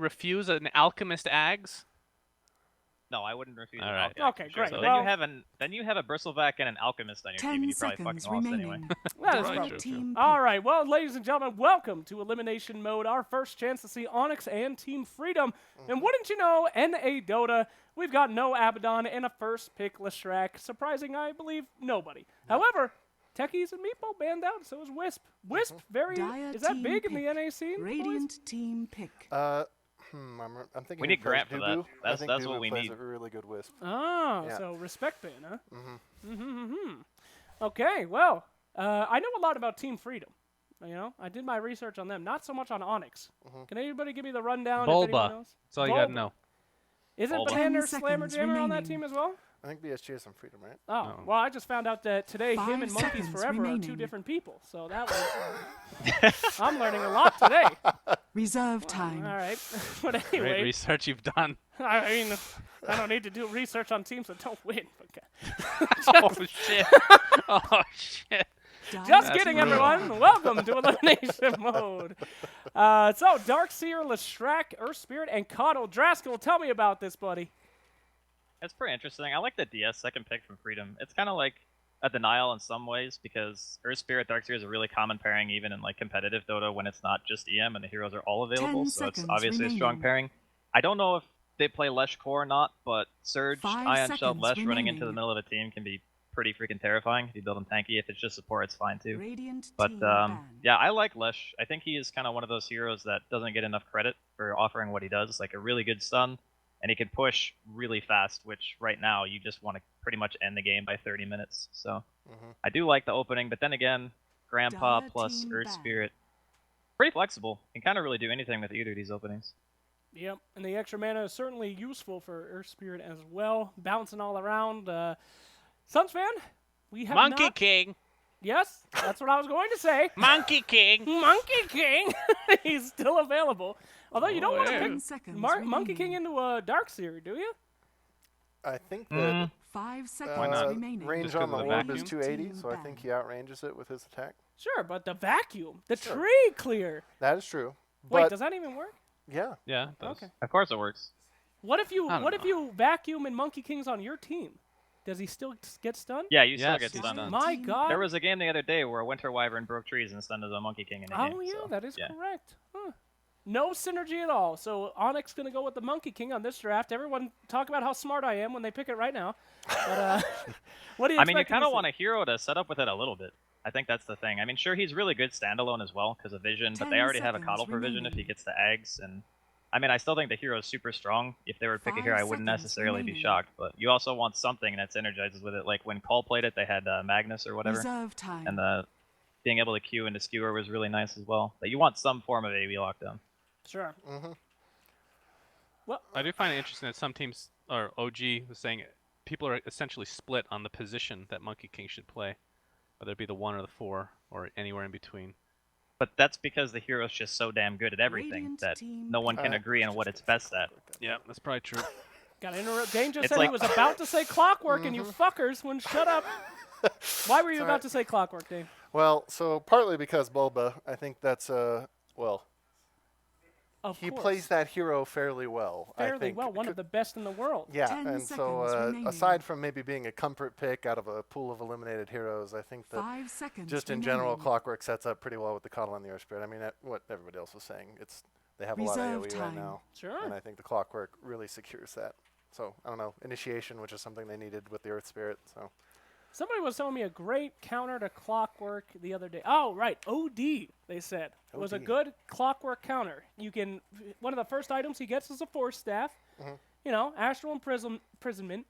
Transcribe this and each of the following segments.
refuse an alchemist Ags? No, I wouldn't refuse All an right. alchemist. Okay, for sure. great. So Well, then you have a bristleback and an alchemist on your team, and 10 you probably fucking seconds lost remaining. anyway. that is Right, probably true, true. Team All pick. right, well, ladies and gentlemen, welcome to Elimination Mode, our first chance to see Onyx and Team Freedom. And wouldn't you know, NA Dota, we've got no Abaddon and a first pick Leshrac, surprising, I believe, nobody. However, Techies and Meepo banned out, so is Wisp. Wisp, Dire is that team big in the pick. NA scene? boys? Radiant team pick. I'm thinking We he need plays Grant for that. Dubu. I That's think that's Dubu what we plays need. a really good Wisp. Oh, Yeah. so respect ban, huh? Okay, well, I know a lot about Team Freedom. You know, I did my research on them, not so much on Onyx. Can anybody give me the rundown if anyone Bulba. knows? That's all you gotta Bulba. know. Isn't Bulba. Banana 10 Slammer seconds Jammer on that remaining. team as well? I think BSG has some freedom, right? Oh, Oh. well, I just found out that today 5 him and Monkeys seconds Forever are two remaining. different people. So that was... I'm learning a lot today. Reserve time. All right. But Great anyway, research you've done. I mean, I don't need to do research on teams that don't win. Okay. Oh, shit. Oh, shit. Just That's kidding, brutal. everyone. Welcome to Elimination Mode. So, Darkseer, Leshrac, Earth Spirit, and Coddle. Draskell, tell me about this, buddy. It's pretty interesting. I like the DS second pick from Freedom. It's kind of like a denial in some ways because Earth Spirit Darkseer is a really common pairing even in like competitive Dota when it's not just EM and the heroes are all available. 10 So it's seconds obviously a strong remaining. pairing. I don't know if they play Lesh core or not, but Surge, 5 Ion Shell, seconds Lesh running into the remaining. middle of a team can be pretty freaking terrifying if you build him tanky. If it's just support, it's fine too. Radiant But team banned. yeah, I like Lesh. I think he is kind of one of those heroes that doesn't get enough credit for offering what he does, like a really good stun, and he can push really fast, which right now you just want to pretty much end the game by 30 minutes. So I do like the opening, but then again, Grandpa Dire plus team Earth banned. Spirit, pretty flexible. Can kind of really do anything with either of these openings. Yep, and the extra mana is certainly useful for Earth Spirit as well. Bouncing all around. Suns fan, we have Monkey not... King. Yes, that's what I was going to say. Monkey King. Monkey King. He's still available. Although you don't want to yeah. pick 10 seconds Monkey King remaining. into a Darkseer, do you? I think that 5 seconds Why not? remaining. range Just on 'cause the of the orb is vacuum? 280, so I Team think he outranges it with his attack. Sure, but the vacuum, the Sure. tree clear. That is true. Wait, But does that even work? yeah, Yeah. it does. Okay. Of course it works. What if you I don't What if know. you vacuum and Monkey King's on your team? Does he still get stunned? Yeah, you still Yes, get he's stunned. done. My Team God. There was a game the other day where a Winter Wyvern broke trees and stunned as a Monkey King in the game. Oh yeah, so, that is yeah. correct. Huh. No synergy at all. So Onyx gonna go with the Monkey King on this draft. Everyone talk about how smart I am when they pick it right now. But what do you? I mean, you expect kind to of see? want a hero to set up with it a little bit. I think that's the thing. I mean, sure, he's really good standalone as well because of vision, but they 10 already have a seconds coddle for vision if he remaining. gets the eggs. And I mean, I still think the hero is super strong. If they were to pick a 5 hero, I wouldn't seconds necessarily be remaining. shocked. But you also want something that synergizes with it. Like when Call played it, they had Magnus or whatever, Reserve time. and being able to Q into Skewer was really nice as well. But you want some form of AoE lockdown. Sure. I do find it interesting that some teams, or OG was saying, people are essentially split on the position that Monkey King should play, whether it be the 1 or the 4 or anywhere in between. But that's because the hero's just so damn good at everything Radiant that team no one can pick. agree on what it's best at. Yeah, that's probably true. Got to interrupt. Dane just It's said he like- was about to say clockwork, and you fuckers wouldn't shut up. Why were you about to say clockwork, Dane? well, so partly because Bulba, I think that's well, Of he course. plays that hero fairly well. I fairly think. well, one of the best in the world. Yeah, 10 and so seconds remaining. aside from maybe being a comfort pick out of a pool of eliminated heroes, I think that 5 seconds just in remaining. general, Clockwork sets up pretty well with the Coddle and the Earth Spirit. I mean, what everybody else was saying, they have a lot of Reserve AoE right time. now, Sure. and I think the Clockwork really secures that. So I don't know, initiation, which is something they needed with the Earth Spirit. So Somebody was telling me a great counter to clockwork the other day. Oh, right. OD, they said. It was a OD. good clockwork counter. You can, one of the first items he gets is a force staff. You know, astral imprisonment.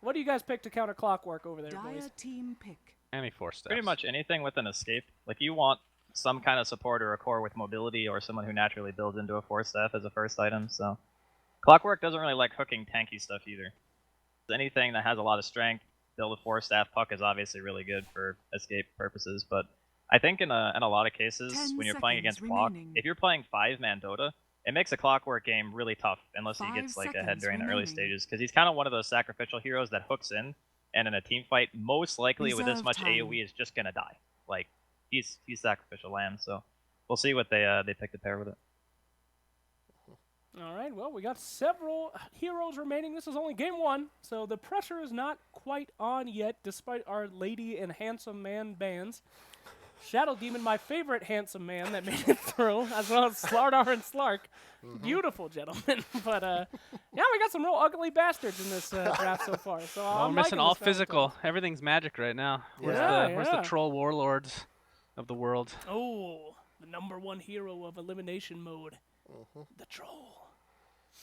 What do you guys pick to counter clockwork over there, boys? Dire team pick. Any 4 steps. Pretty much anything with an escape. Like you want some kind of support or a core with mobility or someone who naturally builds into a force staff as a first item. So Clockwork doesn't really like hooking tanky stuff either. Anything that has a lot of strength, build a force staff. Puck is obviously really good for escape purposes, but I think in a lot of cases 10 when you're playing seconds against Clock, remaining. if you're playing 5-man Dota, it makes a Clockwork game really tough unless he 5 gets like ahead seconds during the early remaining. stages, because he's kind of one of those sacrificial heroes that hooks in, and in a team fight, most likely with this Reserve much time. AoE is just gonna die. Like he's sacrificial lamb, so we'll see what they pick to pair with it. All right, well, we got several heroes remaining. This is only game 1, so the pressure is not quite on yet, despite our lady and handsome man bans. Shadow Demon, my favorite handsome man that made it through, as well as Slardar and Slark. Beautiful gentlemen. But, yeah, we got some real ugly bastards in this draft so far. So Well, I'm we're missing liking all this Valentine's. physical. Everything's magic right now. Where's Yeah. the where's the troll warlords of the world? Oh, the #1 hero of elimination mode, the troll.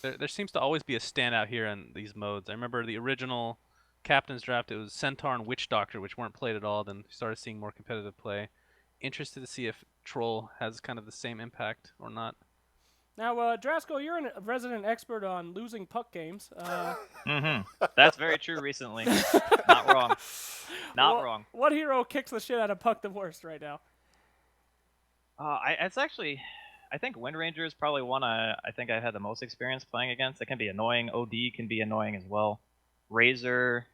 There seems to always be a standout here in these modes. I remember the original Captain's Draft, it was Centaur and Witch Doctor, which weren't played at all. Then we started seeing more competitive play. Interested to see if Troll has kind of the same impact or not. Now, Drasko, you're a resident expert on losing puck games. That's very true recently. Not wrong. Not wrong. What hero kicks the shit out of puck the worst right now? It's actually, I think Wind Ranger is probably one I think I've had the most experience playing against. It can be annoying. OD can be annoying as well. Razor,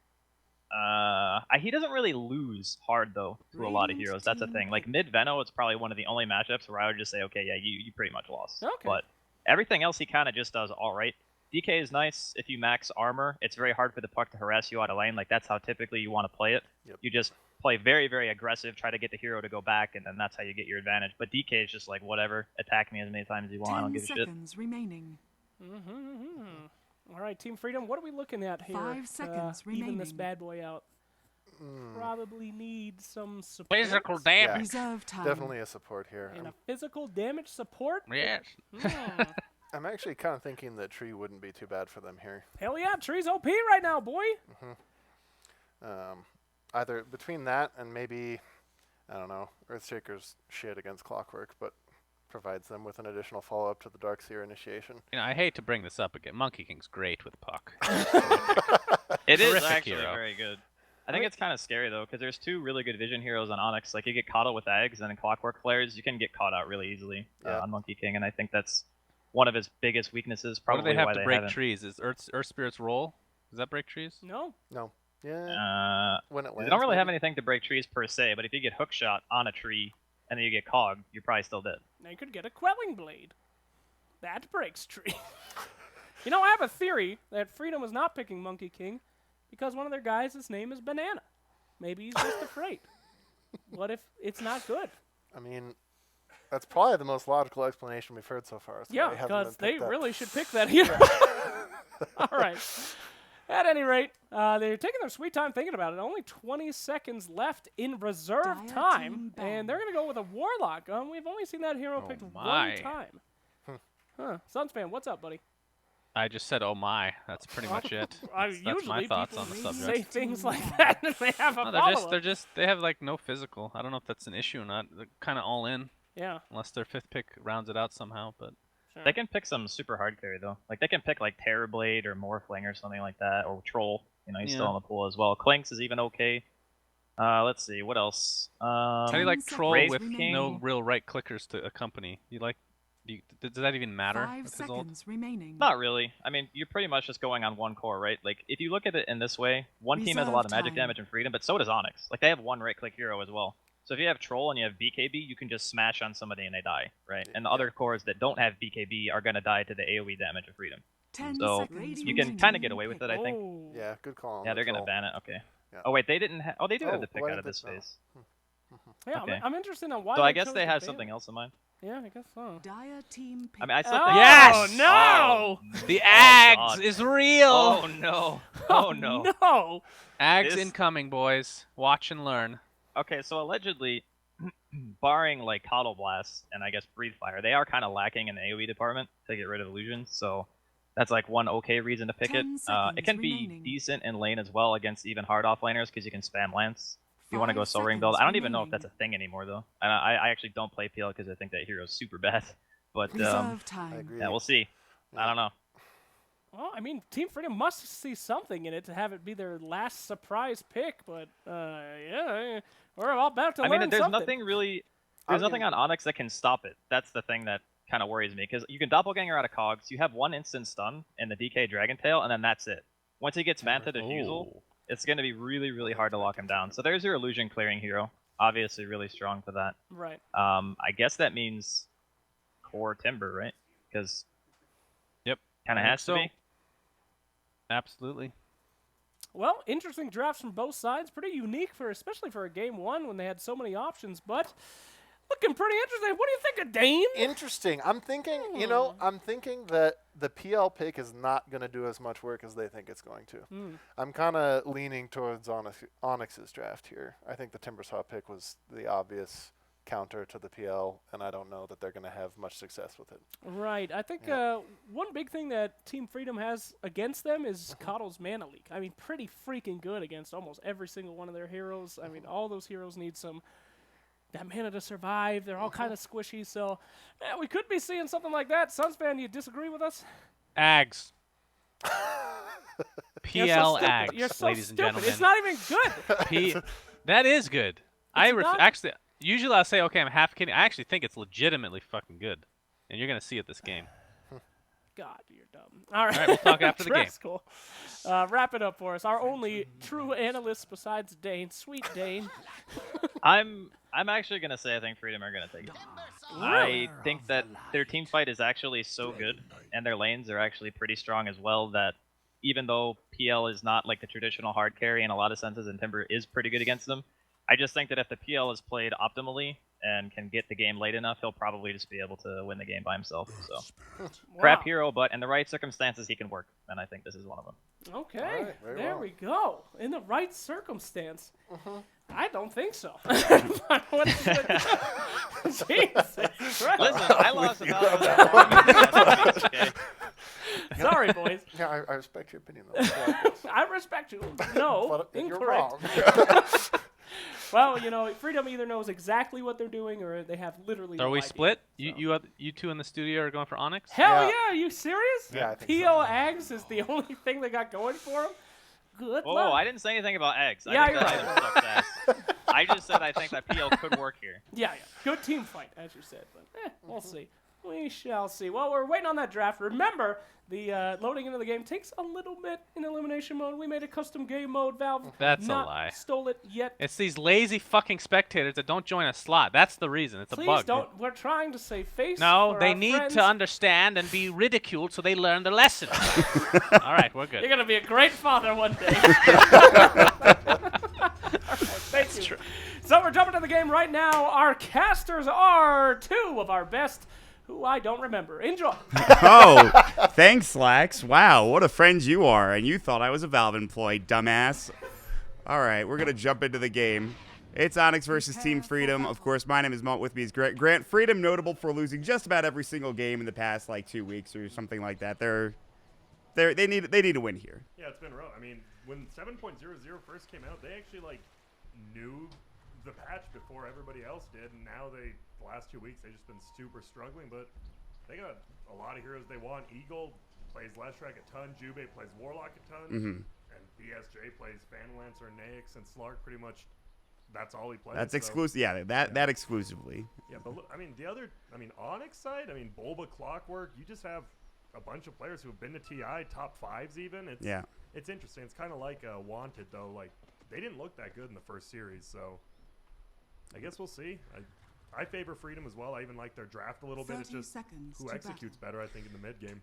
he doesn't really lose hard though to a lot of heroes. That's the thing. Like mid Veno, it's probably one of the only matchups where I would just say, okay, yeah, you pretty much lost. Okay. But everything else he kind of just does all right. DK is nice if you max armor. It's very hard for the puck to harass you out of lane. Like that's how typically you want to play it. Yep. You just play very, very aggressive, try to get the hero to go back, and then that's how you get your advantage. But DK is just like, whatever, attack me as many times as you want, I don't 10 give a shit. seconds remaining. All right, Team Freedom, what are we looking at here? 5 seconds Even this remaining. bad boy out. Probably need some support. Physical Yeah. damage. Reserve time. Definitely a support here. And a physical damage support? Yes. I'm actually kind of thinking that Tree wouldn't be too bad for them here. Hell yeah, Tree's OP right now, boy. Either between that and maybe, I don't know, Earthshaker's shit against Clockwork, but provides them with an additional follow-up to the Darkseer initiation. You know, I hate to bring this up again. Monkey King's great with puck. It is Terrific actually hero. very good. I think it's kind of scary though, because there's 2 really good vision heroes on Onyx. Like you get caught out with eggs, and in Clockwork Flares, you can get caught out really easily Yeah. on Monkey King, and I think that's one of his biggest weaknesses. What Probably do they have why to they break haven't. trees? Is Earth Spirit's roll? Does that break trees? No. No. Yeah. When it They lands, don't really have maybe? anything to break trees per se, but if you get hook shot on a tree and then you get cogged, you're probably still dead. Now you could get a quelling blade. That breaks tree. You know, I have a theory that Freedom is not picking Monkey King because one of their guys, his name is Banana. Maybe he's just afraid. What if it's not good? I mean, that's probably the most logical explanation we've heard so far. So Yeah, they haven't because been they picked up. really should pick that hero. All right. At any rate, they're taking their sweet time thinking about it. Only 20 seconds left in reserve Dire time, team and they're going to go with a Warlock. We've only seen that hero Oh picked my. one time. Huh. Sunspan, what's up, buddy? I just said, oh my. That's pretty much it. That's my Usually thoughts people on the say subject. things like that and they have a No, follow-up. they have like no physical. I don't know if that's an issue or not. They're kind of all in, Yeah. unless their 5th pick rounds it out somehow. But They can pick some super hard carry though. Like they can pick like Terrorblade or Morphling or something like that, or Troll. You know, he's still Yeah. in the pool as well. Clinks is even okay. Let's see, what else? how do you 10 like Troll Brave with King. no real right clickers to accompany? Does that even matter? 5 with his ult? seconds remaining. Not really. I mean, you're pretty much just going on one core, right? Like, if you look at it in this way, one team has a lot of Reserve magic time. damage and freedom, but so does Onyx. Like, they have one right-click hero as well. So if you have Troll and you have BKB, you can just smash on somebody and they die, right? And the other cores that don't have BKB are going to die to the AoE damage of freedom. 10 So seconds you can remaining. kind of get away with it, I think. Oh. Yeah, good call. on Yeah, the they're going to troll. ban it. Okay. Yeah. Oh, wait, they didn't have... Oh, they do Oh, have the pick why out did of this they- no. phase. Yeah, Okay. I'm interested in why So I guess chose they to have ban something it. else in mind. Yeah, I guess so. Dire team pick. I mean, I still Oh, think... Yes! no! The Oh, Ags God. is real. Oh, no. Oh, no. No! Ags This- incoming, boys. Watch and learn. Okay, so allegedly, barring like Coddle Blast and I guess Breathe Fire, they are kind of lacking in the AoE department to get rid of illusions. So that's like one okay reason to pick it. 10 It seconds can be remaining. decent in lane as well against even hard off laners because you can spam Lance. If you want to 5 go Soul Ring build, I don't even know if remaining. that's a thing anymore though. And I actually don't play PL because I think that hero's super bad. But Reserve I time. agree. yeah, we'll see. I don't know. Well, I mean, Team Freedom must see something in it to have it be their last surprise pick, but yeah, we're all about to I learn mean, there's something. nothing really. There's nothing on Onyx that can stop it. That's the thing that kind of worries me because you can doppelganger out of cogs. You have one instant stun in the DK Dragon Tail, and then that's it. Once he gets Manta Diffusal, it's going to be really, really hard to lock him down. So there's your illusion clearing hero. Obviously, really strong for that. Right. I guess that means core Timber, right? Because Yep. Kind of I think has to so. be. Absolutely. Well, interesting drafts from both sides. Pretty unique especially for a game one when they had so many options, but looking pretty interesting. What do you think of Dane? Interesting. I'm thinking, I'm thinking that the PL pick is not going to do as much work as they think it's going to. I'm kind of leaning towards Onyx's draft here. I think the Timbersaw pick was the obvious counter to the PL, and I don't know that they're going to have much success with it. Right. I think one big thing that Team Freedom has against them is Coddle's mana leak. I mean, pretty freaking good against almost every single one of their heroes. I mean, all those heroes need that mana to survive. They're all kind of squishy, so we could be seeing something like that. Sunsfan, you disagree with us? Ags. You're so PL stupid. Ags, You're so ladies and stupid. gentlemen. It's not even good. That is good. not? Actually, usually I'll say, okay, I'm half kidding. I actually think it's legitimately fucking good. And you're going to see it this game. God, you're dumb. All right, we'll talk after the game. Cool. Wrap it up for us. Our only true analyst besides Dane, sweet Dane. I'm actually gonna say I think Freedom are gonna take it. I think that their team fight is actually so good, and their lanes are actually pretty strong as well. That even though PL is not like the traditional hard carry in a lot of senses, and Timber is pretty good against them, I just think that if the PL is played optimally and can get the game late enough, he'll probably just be able to win the game by himself. So, crap hero, but in the right circumstances, he can work, and I think this is one of them. Okay, right, there well. we go. In the right circumstance. I don't think so. Jesus Christ. Listen, I lost about okay. Sorry, boys. Yeah, I respect your opinion, though. I respect you. No, But you're incorrect. wrong. Well, Freedom either knows exactly what they're doing or they have literally Are no we idea. split? So. You two in the studio are going for Onyx? Hell Yeah. yeah, are you serious? Yeah, I think PO Ags is the only thing they got going for them? Good Whoa, luck. I didn't say anything about eggs. Yeah, I think you're that item sucks ass. I just said I think that PL could work here. Yeah. Good team fight, as you said. But we'll see. We shall see. Well, we're waiting on that draft. Remember, the loading into the game takes a little bit in elimination mode. We made a custom game mode. Valve That's a not lie. stole it yet. It's these lazy fucking spectators that don't join a slot. That's the reason. It's a Please bug. don't. We're trying to save face. No, for they our need friends. to understand and be ridiculed so they learn their lesson. All right, we're good. You're gonna be a great father one day. Thank you. So we're jumping to the game right now. Our casters are two of our best, who I don't remember. Enjoy. Oh, thanks, Slacks. Wow, what a friend you are. And you thought I was a Valve employee, dumbass. All right, we're going to jump into the game. It's Onyx versus Team Freedom. Of course, my name is Malt. With me is Grant. Grant, Freedom notable for losing just about every single game in the past, 2 weeks or something like that. They need to win here. Yeah, it's been rough. I mean, when 7.00 first came out, they actually knew the patch before everybody else did, and now the last 2 weeks they've just been super struggling. But they got a lot of heroes they want. Eagle plays Leshrac a ton. Jube plays Warlock a ton, and BSJ plays Fanlancer, Onyx, and Slark. Pretty much, that's all he plays. That's so. exclusive. Yeah, that exclusively. Yeah, but look, Onyx side, Bulba, Clockwork, you just have a bunch of players who have been to TI, top fives even. It's interesting. It's kind of like Wanted, though. They didn't look that good in the first series, so I guess we'll see. I favor Freedom as well. I even like their draft a little bit. It's 30 just seconds who to executes better, I think, in the mid game.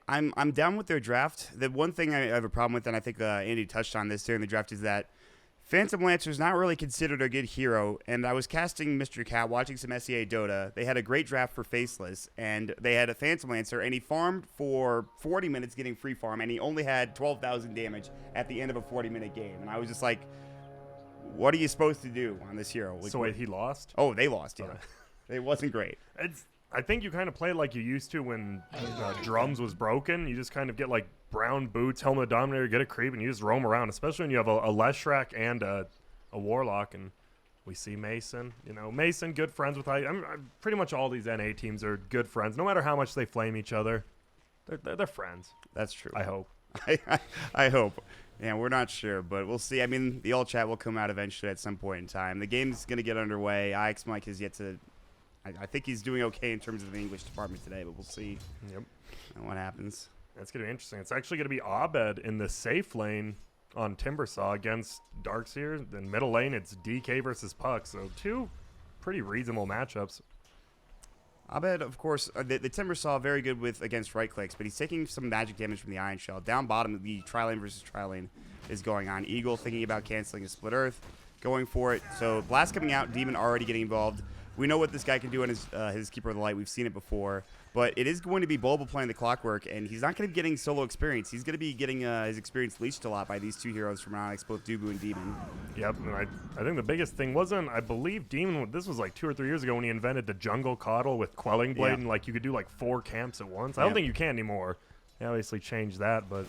I'm down with their draft. The one thing I have a problem with, and I think Andy touched on this during the draft, is that Phantom Lancer is not really considered a good hero. And I was casting Mr. Cat, watching some SEA Dota. They had a great draft for Faceless, and they had a Phantom Lancer, and he farmed for 40 minutes getting free farm, and he only had 12,000 damage at the end of a 40-minute game. And I was just like, what are you supposed to do on this hero? So wait, he lost? Oh, they lost, yeah. It wasn't great. I think you kind of play like you used to when Drums was broken. You just kind of get brown boots, Helmet of Dominator, get a creep, and you just roam around, especially when you have a Leshrac and a Warlock. And we see Mason. Mason, good friends with pretty much all these NA teams are good friends. No matter how much they flame each other, they're friends. That's true. I hope. I hope. Yeah, we're not sure, but we'll see. The all chat will come out eventually at some point in time. The game's going to get underway. IX Mike has yet to... I think he's doing okay in terms of the English department today, but we'll see what happens. That's going to be interesting. It's actually going to be Abed in the safe lane on Timbersaw against Darkseer. In middle lane, it's DK versus Puck. So two pretty reasonable matchups. Abed, of course, the Timber saw very good against right clicks, but he's taking some magic damage from the Iron Shell. Down bottom, the tri-lane versus tri-lane is going on. Eagle thinking about canceling a Split Earth, going for it. So Blast coming out, Demon already getting involved. We know what this guy can do in his Keeper of the Light. We've seen it before. But it is going to be Bulba playing the Clockwork, and he's not going to be getting solo experience. He's going to be getting his experience leached a lot by these two heroes from Onyx, both Dubu and Demon. Yep, and I think the biggest thing wasn't, I believe Demon, this was like 2 or 3 years ago when he invented the Jungle Coddle with Quelling Blade, and like you could do like 4 camps at once. I don't think you can anymore. They obviously changed that, but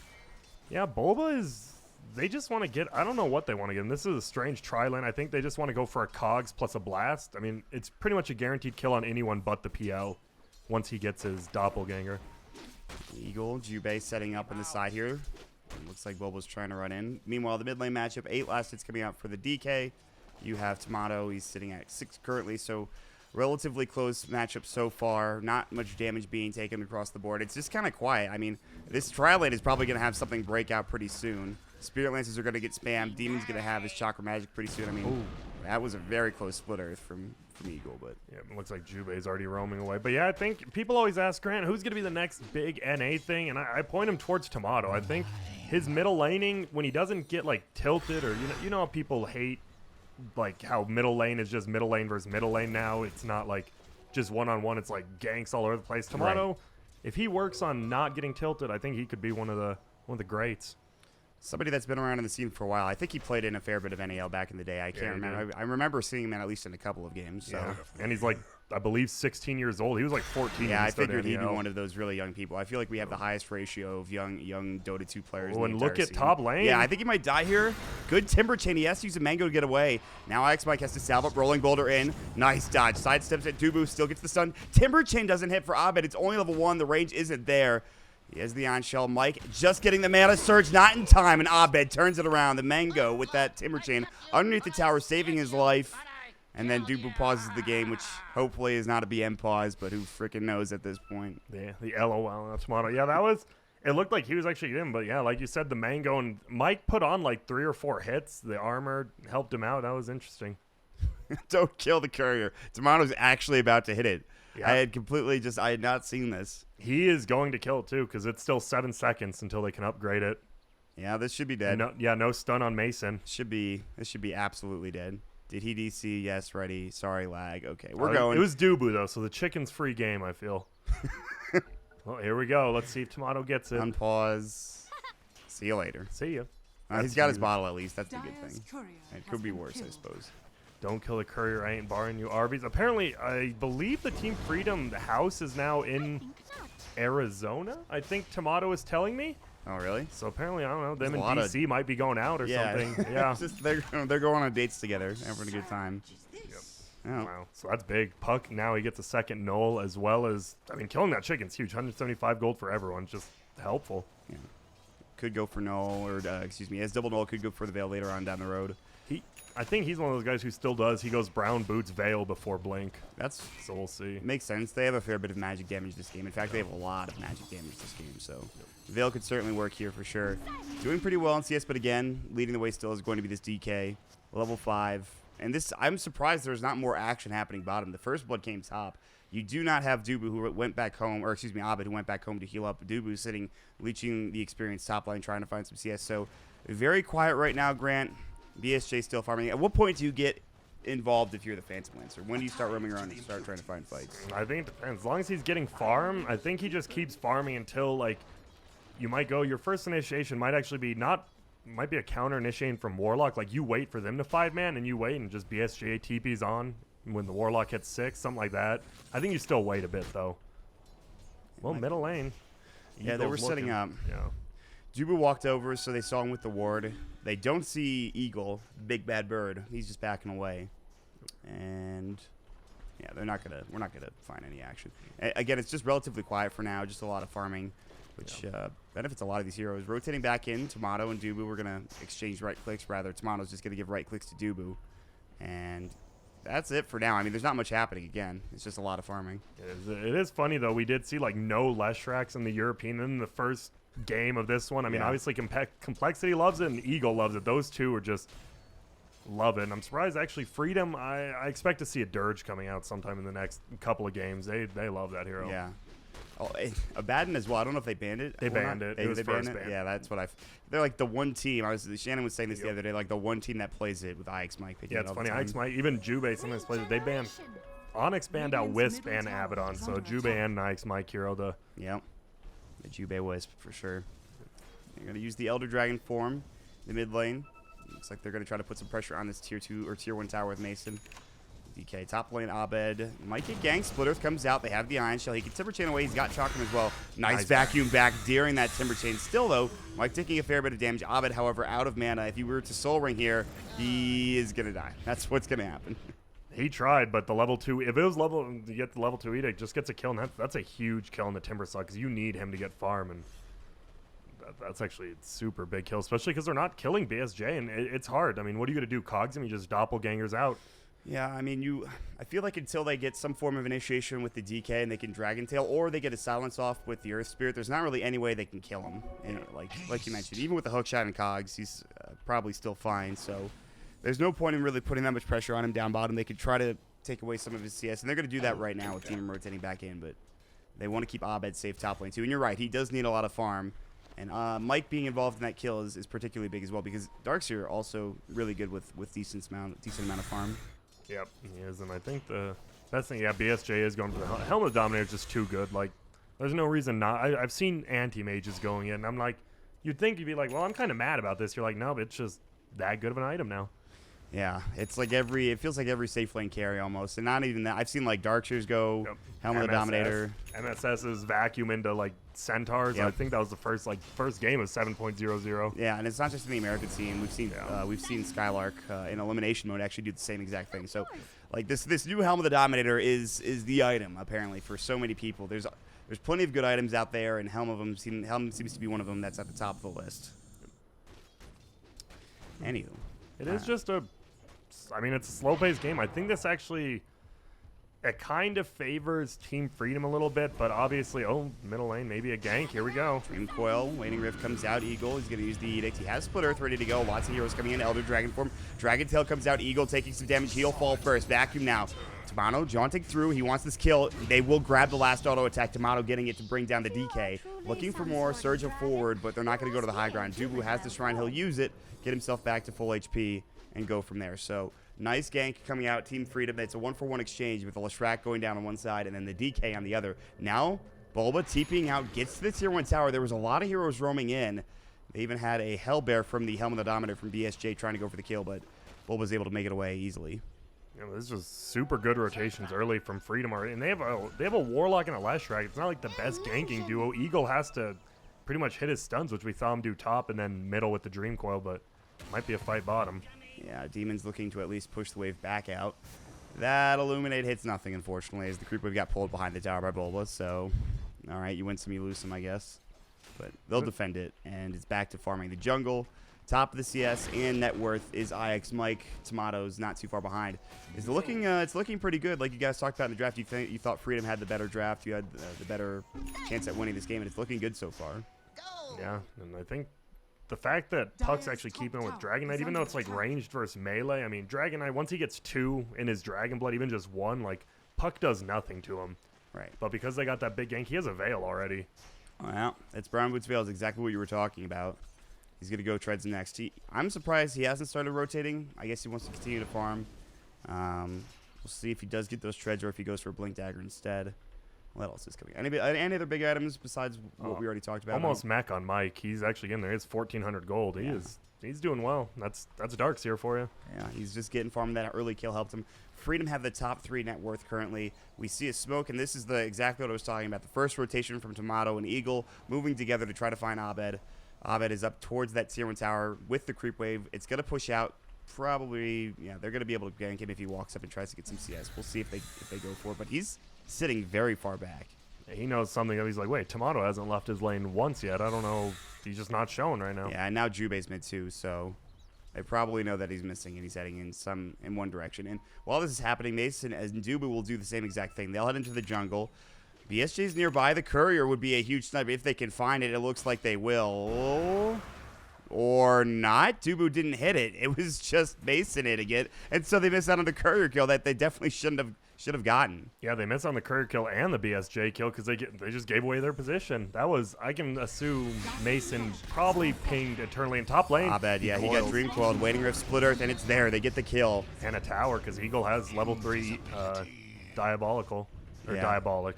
yeah, Bulba is, they just want to get, I don't know what they want to get. And this is a strange tri-lane. I think they just want to go for a Cogs plus a Blast. I mean, it's pretty much a guaranteed kill on anyone but the PL once he gets his doppelganger. Eagle, Jubei setting up on the side here. Looks like Bulba's trying to run in. Meanwhile, the mid lane matchup, 8 last hits coming out for the DK. You have Tomato. He's sitting at 6 currently, so relatively close matchup so far. Not much damage being taken across the board. It's just kind of quiet. I mean, this trial lane is probably going to have something break out pretty soon. Spirit Lancers are going to get spammed. Demon's going to have his Chakra Magic pretty soon. I mean, that was a very close Split Earth from Eagle, but yeah, it looks like Jubei's already roaming away. But yeah, I think people always ask Grant, who's going to be the next big NA thing? And I point him towards Tomato. I think his middle laning, when he doesn't get like tilted, or you know how people hate like how middle lane is just middle lane versus middle lane now. It's not like just one-on-one. It's like ganks all over the place. Tomato, if he works on not getting tilted, I think he could be one of the greats. Somebody that's been around in the scene for a while. I think he played in a fair bit of NAL back in the day. I can't remember. I remember seeing him at least in a couple of games. So. Yeah. And he's like, I believe, 16 years old. He was like 14. Yeah, I figured he'd be one of those really young people. I feel like we have the highest ratio of young Dota 2 players. Oh, in the and look at scene. top lane. Yeah, I think he might die here. Good Timber chain. He has to use a Mango to get away. Now Ix Mike has to salve up, rolling boulder in. Nice dodge. Sidesteps at Dubu, still gets the stun. Timber chain doesn't hit for Abed. It's only level 1. The range isn't there. He has the on-shell. Mike just getting the mana surge, not in time, and Abed turns it around. The Mango with that Timber chain underneath the tower, saving his life. And then Dubu pauses the game, which hopefully is not a BM pause, but who freaking knows at this point. Yeah, the LOL on Tomato. Yeah, that was, it looked like he was actually in, but yeah, like you said, the Mango, and Mike put on like 3 or 4 hits. The armor helped him out. That was interesting. Don't kill the courier. Tomato's actually about to hit it. Yeah. I had not seen this. He is going to kill it too, because it's still 7 seconds until they can upgrade it. Yeah, this should be dead. No stun on Mason. This should be absolutely dead. Did he DC? Yes, ready. Sorry, lag. Okay, we're going. It was Dubu though, so the chicken's free game, I feel. Well, here we go. Let's see if Tomato gets it. Unpause. See you later. See ya. He's got his bottle at least. That's the good Dyer's thing. courier It has could be been worse, I killed. suppose. Don't kill the courier. I ain't barring you, Arby's. Apparently, I believe the Team Freedom house is now in Arizona. I think Tomato is telling me. Oh, really? So apparently, I don't know. Them There's and a lot of- DC might be going out or something. Yeah. It's just they're going on dates together, having a good time. Oh. Wow. So that's big. Puck, now he gets a second null, as well as, I mean, killing that chicken's huge. 175 gold for everyone. Just helpful. Yeah. Could go for null, or as double null, could go for the veil later on down the road. I think he's one of those guys who still does. He goes brown boots veil before blink. That's So we'll see. makes sense. They have a fair bit of magic damage this game. In fact, they have a lot of magic damage this game. So veil could certainly work here for sure. Doing pretty well in CS, but again, leading the way still is going to be this DK, level 5. And this, I'm surprised there's not more action happening bottom. The first blood came top. You do not have Dubu, who went back home, or excuse me, Abed, who went back home to heal up. Dubu sitting, leeching the experience top line, trying to find some CS. So very quiet right now, Grant. BSJ still farming. At what point do you get involved if you're the Phantom Lancer? When do you start roaming around and start trying to find fights? I think it depends. As long as he's getting farm, I think he just keeps farming until, like, you might go, your first initiation might actually be might be a counter initiating from Warlock. Like, you wait for them to 5-man, and you wait, and just BSJ TP's on when the Warlock hits 6, something like that. I think you still wait a bit, though. Well, middle lane. Yeah, they were Eagle's setting looking- up. Yeah. Dubu walked over, so they saw him with the ward. They don't see Eagle, big bad bird. He's just backing away. And yeah, we're not gonna find any action. Again, it's just relatively quiet for now, just a lot of farming, which benefits a lot of these heroes. Rotating back in, Tomato and Dubu, we're gonna exchange right clicks. Rather, Tomato's just gonna give right clicks to Dubu. And that's it for now. I mean, there's not much happening again. It's just a lot of farming. It is funny, though. We did see, like, no Leshraks in the European in the first game of this one. I mean, Yeah. obviously, Complexity loves it and Eagle loves it. Those two are just love it. And I'm surprised actually Freedom. I expect to see a Dirge coming out sometime in the next couple of games. They love that hero. Yeah. Oh, Abaddon as well. I don't know if they banned it. They or banned not. it. They, It was they first banned it? ban. Yeah, that's what they're like the one team. Shannon was saying this the Yep. other day, like the one team that plays it with Onyx Mike. Yeah, it's funny. Onyx might even Jubei sometimes plays it. They banned Onyx banned out Wisp and Abaddon, so Jubei and Onyx Mike hero the. Yep. The Jubei Wisp for sure. They're gonna use the Elder Dragon form in the mid lane. Looks like they're gonna try to put some pressure on this tier 2 or tier 1 tower with Mason. DK top lane, Abed might get ganked. Split Earth comes out. They have the Iron Shell. He can Timber Chain away. He's got Chakram as well. Nice vacuum back during that Timber Chain. Still though, Mike taking a fair bit of damage. Abed, however, out of mana. If he were to Soul Ring here, he is gonna die. That's what's gonna happen. He tried, but the level 2. If it was level, to get the level 2 edict, just gets a kill, and that's a huge kill in the Timber slot because you need him to get farm, and that's actually a super big kill, especially because they're not killing BSJ, and it's hard. I mean, what are you gonna do? Cogs him? He just doppelgangers out. Yeah, I mean, I feel like until they get some form of initiation with the DK and they can Dragon Tail, or they get a silence off with the Earth Spirit, there's not really any way they can kill him. And like you mentioned, even with the hookshot and Cogs, he's probably still fine. So there's no point in really putting that much pressure on him down bottom. They could try to take away some of his CS, and they're going to do that right now with Team rotating back in, but they want to keep Abed safe top lane too. And you're right, he does need a lot of farm. And Mike being involved in that kill is particularly big as well, because Darkseer also really good with decent amount of farm. Yep, he is, and I think the best thing, BSJ is going for the Helmet Dominator is just too good. Like, there's no reason not. I've seen anti-mages going in, and I'm like, you'd think you'd be like, well, I'm kind of mad about this. You're like, no, but it's just that good of an item now. Yeah, it's like it feels like every safe lane carry almost, and not even that. I've seen like Darkseers go, Helmet of the Dominator. MSS's vacuum into like Centaurs. Yep. I think that was the first game of 7.00. Yeah, and it's not just in the American scene. We've seen Skylark in elimination mode actually do the same exact thing. So, like this new Helmet of the Dominator is the item apparently for so many people. There's plenty of good items out there, and Helm seems to be one of them that's at the top of the list. Anywho, It is just it's a slow-paced game. I think this actually, it kind of favors Team Freedom a little bit, but obviously, middle lane, maybe a gank. Here we go. Dream Coil, Waning Rift comes out. Eagle, he's going to use the Edict. He has Split Earth ready to go. Lots of heroes coming in. Elder Dragon form. Dragon Tail comes out. Eagle taking some damage. He'll fall first. Vacuum now. Tomato jaunting through. He wants this kill. They will grab the last auto attack. Tomato getting it to bring down the DK. Looking for more. Surge him forward, but they're not going to go to the high ground. Dubu has the Shrine. He'll use it, get himself back to full HP, and go from there. So nice gank coming out. Team Freedom. It's a 1-for-1 exchange with the Leshrac going down on one side and then the DK on the other. Now, Bulba TPing out, gets to the tier 1 tower. There was a lot of heroes roaming in. They even had a Hellbear from the Helmet of the Dominator from BSJ trying to go for the kill, but Bulba was able to make it away easily. Yeah, this is super good rotations early from Freedom already, and they have a Warlock and a Leshrac. It's not like the best ganking duo. Eagle has to pretty much hit his stuns, which we saw him do top and then middle with the Dream Coil, but might be a fight bottom. Yeah, Demon's looking to at least push the wave back out. That Illuminate hits nothing, unfortunately, as the creep wave got pulled behind the tower by Bulba. So, all right, you win some, you lose some, I guess. But they'll defend it, and it's back to farming the jungle. Top of the CS and net worth is IX Mike. Tomatoes not too far behind. It's looking pretty good. Like you guys talked about in the draft, you thought Freedom had the better draft. You had the better chance at winning this game, and it's looking good so far. Yeah, and I think the fact that Puck's actually keeping with Dragon Knight, even though it's like ranged versus melee, I mean, Dragon Knight, once he gets 2 in his Dragon Blood, even just 1, like, Puck does nothing to him. Right. But because they got that big gank, he has a Veil already. Well, it's Brown Boots Veil is exactly what you were talking about. He's going to go Treads next. I'm surprised he hasn't started rotating. I guess he wants to continue to farm. We'll see if he does get those Treads or if he goes for a Blink Dagger instead. What else is coming? Any other big items besides what we already talked about? Almost mech on Mike. He's actually in there. It's 1,400 gold. He's doing well. That's Darkseer for you. Yeah, he's just getting farmed. That early kill helped him. Freedom have the top 3 net worth currently. We see a smoke, and this is exactly what I was talking about. The first rotation from Tomato and Eagle moving together to try to find Abed. Abed is up towards that tier 1 tower with the creep wave. It's going to push out. Probably, they're going to be able to gank him if he walks up and tries to get some CS. We'll see if they go for it, but he's sitting very far back. He knows something. He's like, wait, Tomato hasn't left his lane once yet. I don't know. He's just not showing right now. Yeah, and now Jubei's mid too, so they probably know that he's missing and he's heading in one direction. And while this is happening, Mason and Dubu will do the same exact thing. They'll head into the jungle. BSJ's nearby. The courier would be a huge sniper if they can find it. It looks like they will. Or not. Dubu didn't hit it. It was just Mason hitting it. And so they missed out on the courier kill that they definitely should have gotten. Yeah, they missed on the courier kill and the BSJ kill because they just gave away their position. That was, I can assume Mason probably pinged eternally in top lane. Abed, yeah, he got Dream Coiled, Waiting Rift, Split Earth, and it's there. They get the kill. And a tower because Eagle has level 3 Diabolical. Or Yeah. Diabolic.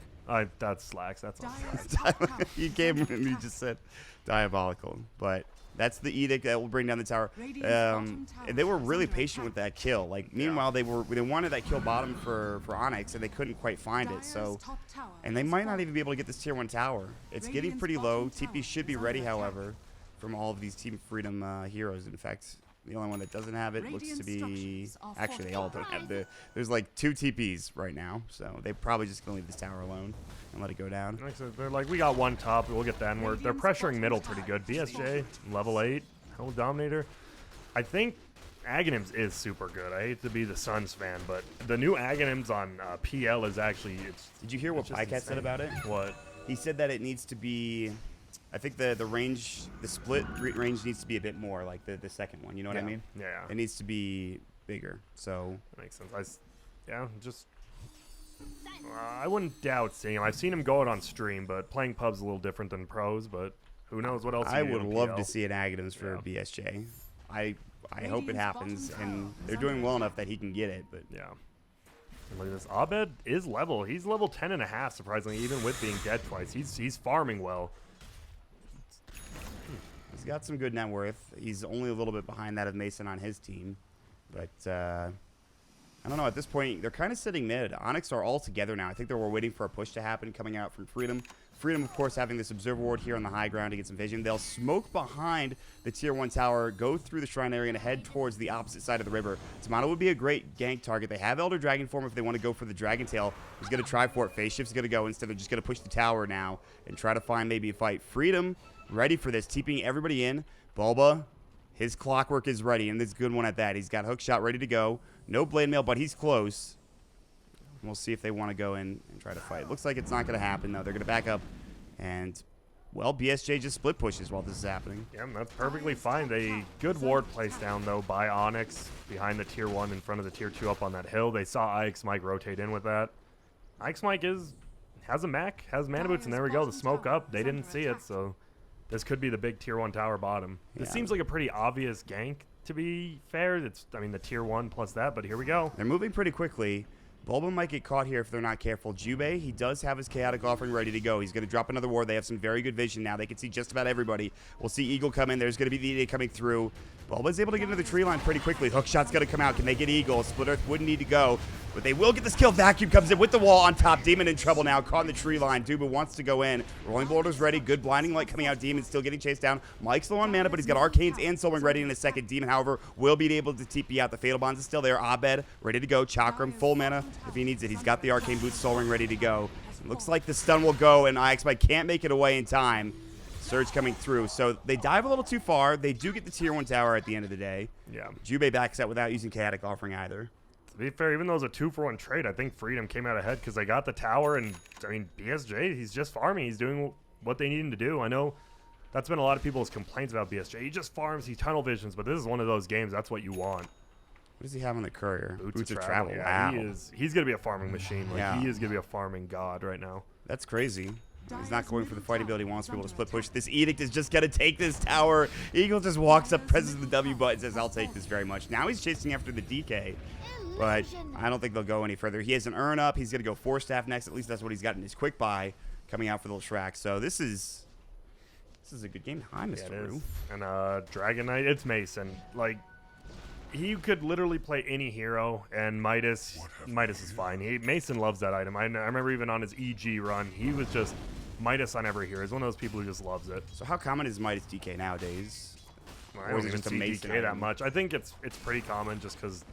That's Slacks. That's not Slacks. Dire's top tower You came and you just said Diabolical. But that's the edict that will bring down the tower. And they were really patient with that kill. Like, meanwhile, they wanted that kill bottom for Onyx, and they couldn't quite find it. So, and they might not even be able to get this tier 1 tower. It's getting pretty low. TP should be ready, however, from all of these Team Freedom heroes. In fact, the only one that doesn't have it looks to be... Actually, they all don't have the... There's like 2 TPs right now, so they're probably just going to leave this tower alone and let it go down. Like I said, they're like, we got one top, we'll get that. And they're pressuring middle pretty good. BSJ, level 8, Hell Dominator. I think Aghanims is super good. I hate to be the Suns fan, but the new Aghanims on PL is actually... Did you hear what Pycat said about it? What? He said that it needs to be... I think the range, the split range needs to be a bit more, like the second one. You know what I mean? Yeah. It needs to be bigger. So That makes sense. I wouldn't doubt seeing him. I've seen him go out on stream, but playing pub's a little different than pros. But who knows what else? I he can would do in love PL. to see an Aghanims for BSJ. I hope it happens, and they're doing well enough that he can get it. But Yeah. And look at this. Abed is level. He's level 10.5, surprisingly, even with being dead twice. He's farming well. he's got some good net worth. He's only a little bit behind that of Mason on his team, but I don't know. At this point, they're kind of sitting mid. Onyx are all together now. I think they were waiting for a push to happen coming out from Freedom. Freedom, of course, having this Observer Ward here on the high ground to get some vision. They'll smoke behind the Tier 1 tower, go through the Shrine area, and head towards the opposite side of the river. Tomato would be a great gank target. They have Elder Dragon form if they want to go for the Dragon Tail. He's going to try for it. Phase Shift's going to go. Instead, they're just going to push the tower now and try to find maybe a fight. Freedom ready for this, TPing everybody in. Bulba, his clockwork is ready, and this is a good one at that. He's got hook shot ready to go. No blade mail, but he's close. We'll see if they want to go in and try to fight. Looks like it's not going to happen, though. They're going to back up. And, well, BSJ just split pushes while this is happening. Yeah, that's perfectly fine. They good ward placed down, though, by Onyx behind the Tier 1 in front of the Tier 2 up on that hill. They saw Ix Mike rotate in with that. Ix Mike has a mech, has mana boots, and there we go. The smoke up. They didn't see it, so this could be the big Tier 1 tower bottom. This Yeah. seems like a pretty obvious gank, to be fair. I mean, the Tier 1 plus that, but here we go. They're moving pretty quickly. Bulba might get caught here if they're not careful. Jubei, he does have his Chaotic Offering ready to go. He's going to drop another ward. They have some very good vision now. They can see just about everybody. We'll see Eagle come in. There's going to be the EDA coming through. Bulba's able to get into the tree line pretty quickly. Hookshot's going to come out. Can they get Eagle? Split Earth wouldn't need to go, but they will get this kill. Vacuum comes in with the wall on top. Demon in trouble now, caught in the tree line. Dubu wants to go in. Rolling Boulder's ready. Good blinding light coming out. Demon still getting chased down. Mike's low on mana, but he's got Arcanes and Soul Ring ready in a second. Demon, however, will be able to TP out. The Fatal Bonds is still there. Abed ready to go. Chakram, full mana if he needs it. He's got the Arcane Boots, Soul Ring ready to go. Looks like the stun will go, and Ix Mike can't make it away in time. Surge coming through. So they dive a little too far. They do get the Tier 1 tower at the end of the day. Yeah. Jubei backs out without using Chaotic Offering either. To be fair, even though it was a 2-for-1 trade, I think Freedom came out ahead because they got the tower, and, I mean, BSJ, he's just farming. He's doing what they need him to do. I know that's been a lot of people's complaints about BSJ. He just farms, he tunnel visions, but this is one of those games, that's what you want. What does he have on the courier? Boots of travel. Yeah, Wow. he's going to be a farming machine. Like, Yeah. he is going to be a farming god right now. That's crazy. He's not going for the fight ability. He wants people to split push. This Edict is just going to take this tower. Eagle just walks up, presses the W button, says, I'll take this very much. Now he's chasing after the DK, but I don't think they'll go any further. He has an Urn up. He's going to go 4 staff next. At least that's what he's got in his quick buy coming out for the Shrek. So this is a good game. Hi, Yeah, Mr. it Rue. is. And Dragon Knight, it's Mason. Like, he could literally play any hero, and Midas is fine. Mason loves that item. I remember even on his EG run, he was just Midas on every hero. He's one of those people who just loves it. So how common is Midas DK nowadays? I Or is don't it even just a see Mason DK that item? much. I think it's pretty common just because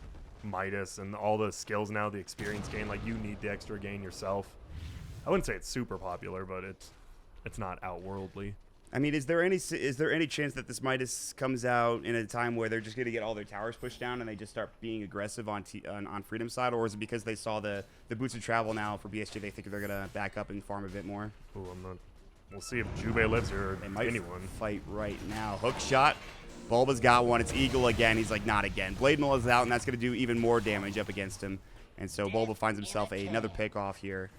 Midas and all the skills now, the experience gain, like you need the extra gain yourself. I wouldn't say it's super popular, but it's not outworldly. I mean, is there any chance that this Midas comes out in a time where they're just going to get all their towers pushed down and they just start being aggressive on Freedom's side, or is it because they saw the Boots of Travel now for BSJ, they think they're going to back up and farm a bit more? Ooh, we'll see if Jubei lives or They might anyone. fight right now. Hook shot Bulba's got one. It's Eagle again. He's like, not again. Blade Mill is out, and that's going to do even more damage up against him. And so Bulba finds himself another pick off here.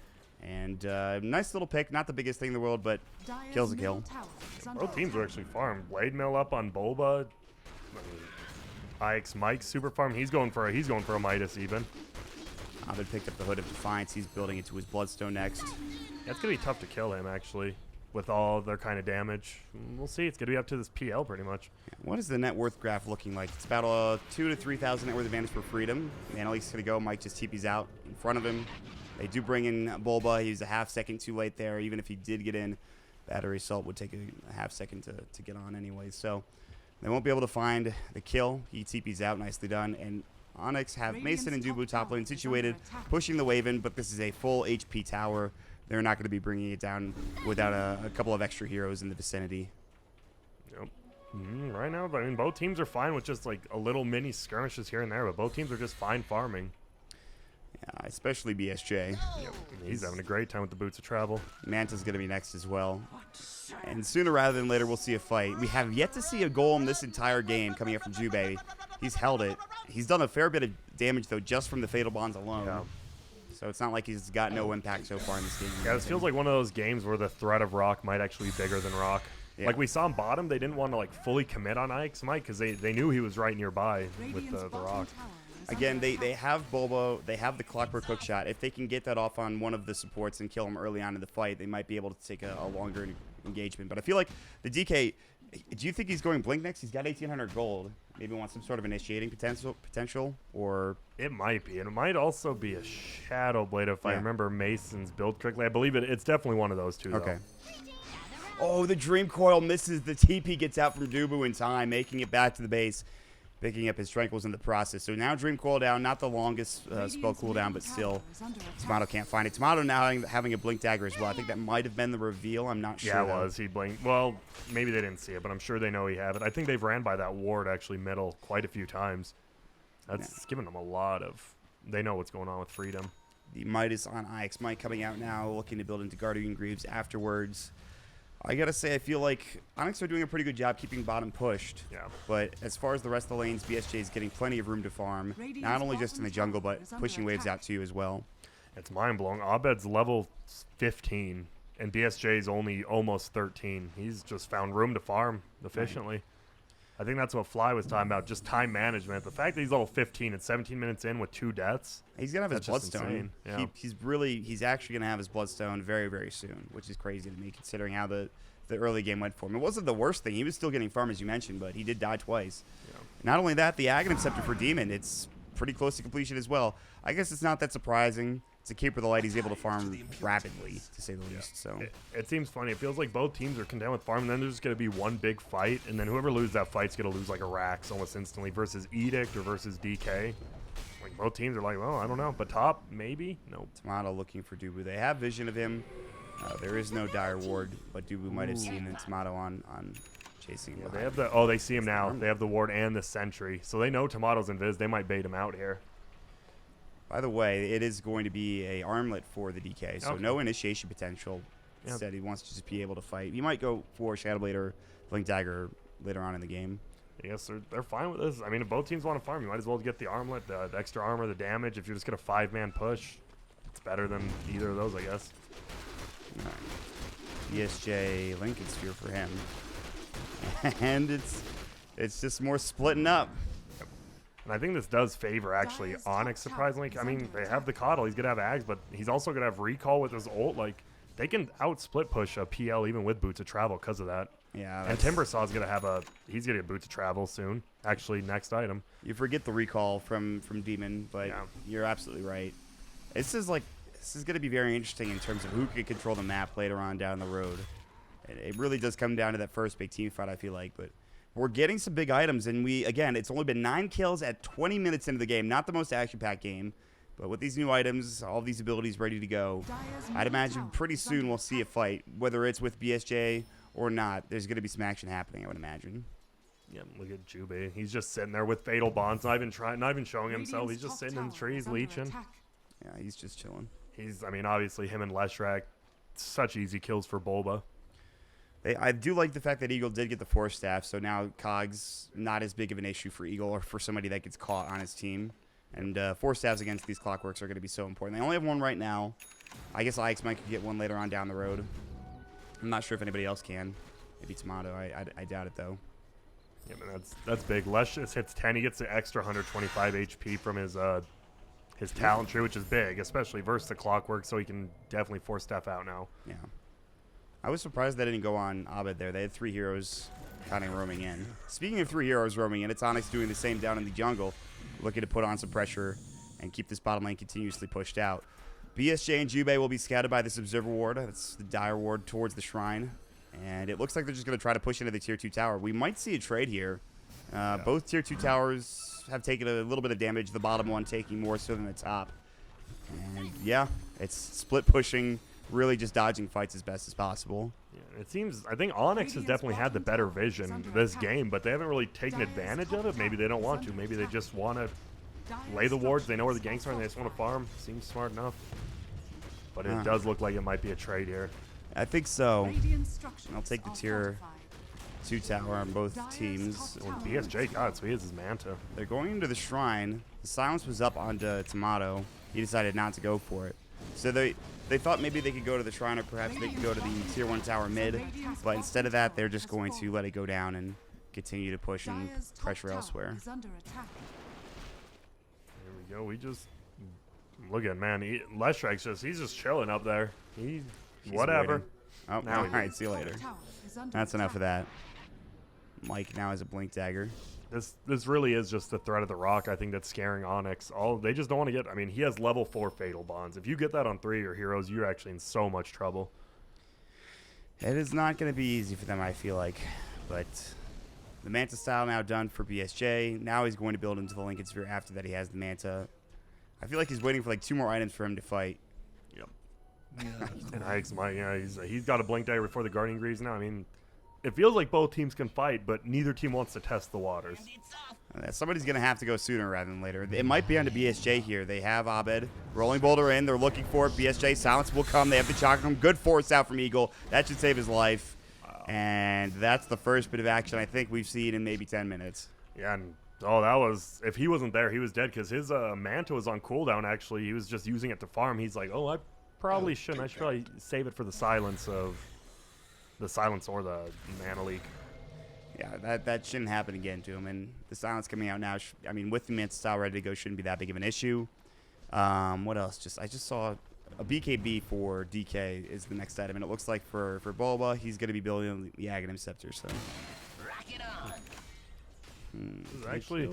And nice little pick. Not the biggest thing in the world, but kills a kill. Both teams are actually farmed. Blade Mill up on Bulba. Onyx Mike super farm. He's going for a Midas even. Abed picked up the Hood of Defiance. He's building into his Bloodstone next. Yeah, it's gonna be tough to kill him actually, with all their kind of damage. We'll see. It's gonna be up to this PL pretty much. What is the net worth graph looking like? It's about 2,000 to 3,000 net worth advantage for Freedom. Manaleek's gonna go. Mike just TP's out in front of him. They do bring in Bulba. He was a half second too late there. Even if he did get in, Battery Assault would take a half second to get on anyway. So they won't be able to find the kill. He TP's out. Nicely done. And Onyx have Mason and Dubu top lane situated, pushing the wave in, but this is a full HP tower. They're not going to be bringing it down without a couple of extra heroes in the vicinity. Yep. Right now, I mean, both teams are fine with just like a little mini skirmishes here and there, but both teams are just fine farming. Yeah, especially BSJ. Yep. He's having a great time with the Boots of Travel. Manta's going to be next as well. And sooner rather than later, we'll see a fight. We have yet to see a golem this entire game coming up from Jubei. He's held it. He's done a fair bit of damage, though, just from the Fatal Bonds alone. Yeah. So it's not like he's got no impact so far in this game. Yeah, this feels like one of those games where the threat of Rock might actually be bigger than Rock. Yeah. Like we saw in bottom, they didn't want to like fully commit on Onyx Mike because they knew he was right nearby with the Rock. Again, they have Bulbo, they have the Clockwork Hook shot. If they can get that off on one of the supports and kill him early on in the fight, they might be able to take a longer engagement. But I feel like the DK, do you think he's going Blink next? He's got 1,800 gold. Maybe wants some sort of initiating potential, or... It might be. And it might also be a Shadow Blade if I remember Mason's build correctly. I believe it's definitely one of those two, Okay. though. Oh, the Dream Coil misses. The TP gets out from Dubu in time, making it back to the base. Picking up his Tranquils in the process. So now Dream Cooldown, not the longest spell cooldown, but still, Tomato can't find it. Tomato now having a Blink Dagger as well. I think that might have been the reveal. I'm not sure. Yeah, it was. He blinked. Well, maybe they didn't see it, but I'm sure they know he have it. I think they've ran by that ward actually middle quite a few times. That's giving them a lot of... They know what's going on with Freedom. The Midas on Onyx. Mike coming out now, looking to build into Guardian Greaves afterwards. I gotta say, I feel like Onyx are doing a pretty good job keeping bottom pushed. Yeah. But as far as the rest of the lanes, BSJ is getting plenty of room to farm. Not only just in the jungle, but pushing waves out too as well. It's mind-blowing. Abed's level 15, and BSJ's only almost 13. He's just found room to farm efficiently. Right. I think that's what Fly was talking about, just time management. The fact that he's level 15 and 17 minutes in with 2 deaths. He's going to have his Bloodstone. Yeah. He's actually going to have his Bloodstone very, very soon, which is crazy to me considering how the early game went for him. It wasn't the worst thing. He was still getting farm, as you mentioned, but he did die twice. Yeah. Not only that, the Aghanim Scepter for Demon, it's pretty close to completion as well. I guess it's not that surprising. It's a Keeper of the Light. He's able to farm rapidly, to say the least. So it seems funny. It feels like both teams are content with farm, and then there's just going to be one big fight, and then whoever loses that fight's going to lose like a Rax almost instantly versus Edict or versus DK. Like both teams are like, well, I don't know, but top maybe. Nope. Tomato looking for Dubu. They have vision of him. There is no dire ward, but Dubu might have seen Tomato on chasing him. Yeah, they have the. Oh, they see him now. They have the ward and the sentry, so they know Tomato's invis. They might bait him out here. By the way, it is going to be a armlet for the DK, so no initiation potential. Instead, he wants to just be able to fight. He might go for Shadow Blade or Blink Dagger later on in the game. Yes, they're fine with this. I mean, if both teams want to farm, you might as well get the armlet, the extra armor, the damage. If you're just going to 5-man push, it's better than either of those, I guess. All right. ESJ Lincoln Sphere for him. And it's just more splitting up. And I think this does favor, actually, Onyx, surprisingly. I mean, they have the Coddle. He's going to have Ags, but he's also going to have Recall with his ult. Like, they can out-split push a PL even with Boots of Travel because of that. Yeah. And Timbersaw's going to have he's going to get Boots of Travel soon. Actually, next item. You forget the Recall from Demon, but you're absolutely right. This is going to be very interesting in terms of who can control the map later on down the road. It really does come down to that first big team fight, I feel like, but... We're getting some big items, and it's only been 9 kills at 20 minutes into the game. Not the most action-packed game, but with these new items, all these abilities ready to go, I'd imagine pretty soon we'll see a fight. Whether it's with BSJ or not, there's going to be some action happening, I would imagine. Yeah, look at Jubei. He's just sitting there with Fatal Bonds, not even showing himself. He's just sitting in the trees, leeching. Yeah, he's just chilling. I mean, obviously, him and Leshrac, such easy kills for Bulba. I do like the fact that Eagle did get the Force Staff, so now Cog's not as big of an issue for Eagle or for somebody that gets caught on his team. And Force Staffs against these Clockworks are going to be so important. They only have one right now. I guess Onyx might get one later on down the road. I'm not sure if anybody else can. Maybe Tomato. I doubt it, though. Yeah, man, that's big. Lesh just hits 10. He gets the extra 125 HP from his talent tree, which is big, especially versus the Clockwork, so he can definitely force Staff out now. Yeah. I was surprised they didn't go on Abed there. They had 3 heroes kind of roaming in. Speaking of 3 heroes roaming in, it's Onyx doing the same down in the jungle, looking to put on some pressure and keep this bottom lane continuously pushed out. BSJ and Jubei will be scouted by this Observer Ward. That's the Dire Ward towards the Shrine. And it looks like they're just going to try to push into the Tier 2 tower. We might see a trade here. Both Tier 2 towers have taken a little bit of damage, the bottom one taking more so than the top. And yeah, it's split pushing, really just dodging fights as best as possible. Yeah, it seems, I think Onyx has definitely had the better vision this game, but they haven't really taken advantage of it. Maybe they don't want to. Maybe they just want to lay the wards. They know where the ganks are and they just want to farm. Seems smart enough. But it does look like it might be a trade here. I think so. I'll take the Tier 2 tower on both teams. Well, BSJ got it, so he has his Manta. They're going into the Shrine. The silence was up onto Tomato. He decided not to go for it. So they thought maybe they could go to the Shrine or perhaps they could go to the Tier 1 tower mid. But instead of that, they're just going to let it go down and continue to push and pressure elsewhere. There we go. We just... Look at man. Leshrek's he's just chilling up there. He's whatever. Waiting. Oh, Now all he right. See you later. That's enough of that. Mike now has a blink dagger. This really is just the threat of the rock, I think, that's scaring Onyx. They just don't want to get... I mean, he has level 4 Fatal Bonds. If you get that on 3 of your heroes, you're actually in so much trouble. It is not going to be easy for them, I feel like. But the Manta style now done for BSJ. Now he's going to build into the Lincoln Sphere after that he has the Manta. I feel like he's waiting for like 2 more items for him to fight. Yep. And Ike's he's got a blink dagger before the Guardian Greaves now. I mean, it feels like both teams can fight, but neither team wants to test the waters. Somebody's going to have to go sooner rather than later. It might be on to BSJ here. They have Abed. Rolling Boulder in. They're looking for it. BSJ. Silence will come. They have the Chakram. Good force out from Eagle. That should save his life. Wow. And that's the first bit of action I think we've seen in maybe 10 minutes. Yeah, and that was... If he wasn't there, he was dead because his Manta was on cooldown, actually. He was just using it to farm. He's like, oh, I probably shouldn't. I should probably save it for the silence or the mana leak. Yeah, that shouldn't happen again to him. And the silence coming out now, I mean, with the Manta style ready to go, shouldn't be that big of an issue. What else? I just saw a BKB for DK is the next item, and it looks like for Bulba, he's going to be building the Aghanim Scepter. So. Rock it on. This is actually